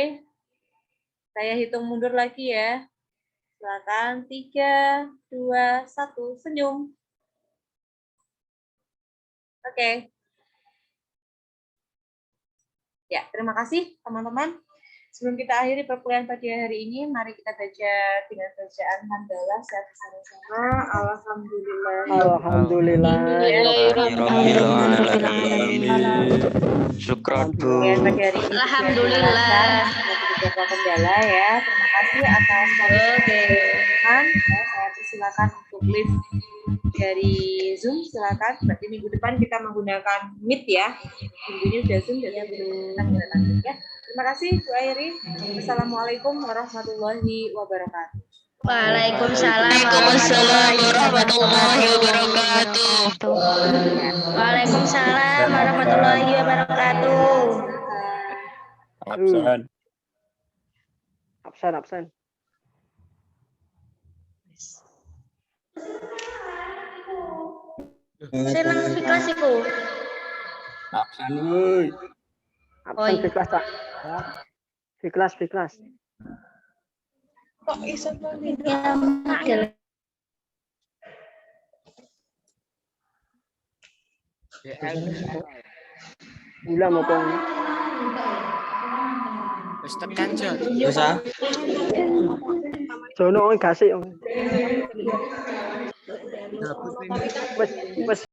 Saya hitung mundur lagi ya. Silakan 3, 2, 1, senyum. Oke. Ya, terima kasih teman-teman. Sebelum kita akhiri perkuliahan pada hari ini, mari kita baca dengan bacaan hamdalah secara bersama-sama. Alhamdulillah. Alhamdulillah. Syukran, Bu. Pada hari ini Alhamdulillah. beberapa kendala ya. Terima kasih atas teman-teman. Saya persilakan untuk live dari Zoom, silakan. Berarti minggu depan kita menggunakan Meet ya. Minggu ini udah Zoom, jadi kita menggunakan Meet ya. Terima kasih, Bu Airi. Assalamualaikum warahmatullahi wabarakatuh. Waalaikumsalam warahmatullahi wabarakatuh. Waalaikumsalam warahmatullahi wabarakatuh. Absen. Saya nang kelas iku. Absen, woi. Absen di kelas, Pak. Di kelas. Kok iso yang Gula mau pong. Wis tekan, Jon. Bisa? Jono gasik. Wes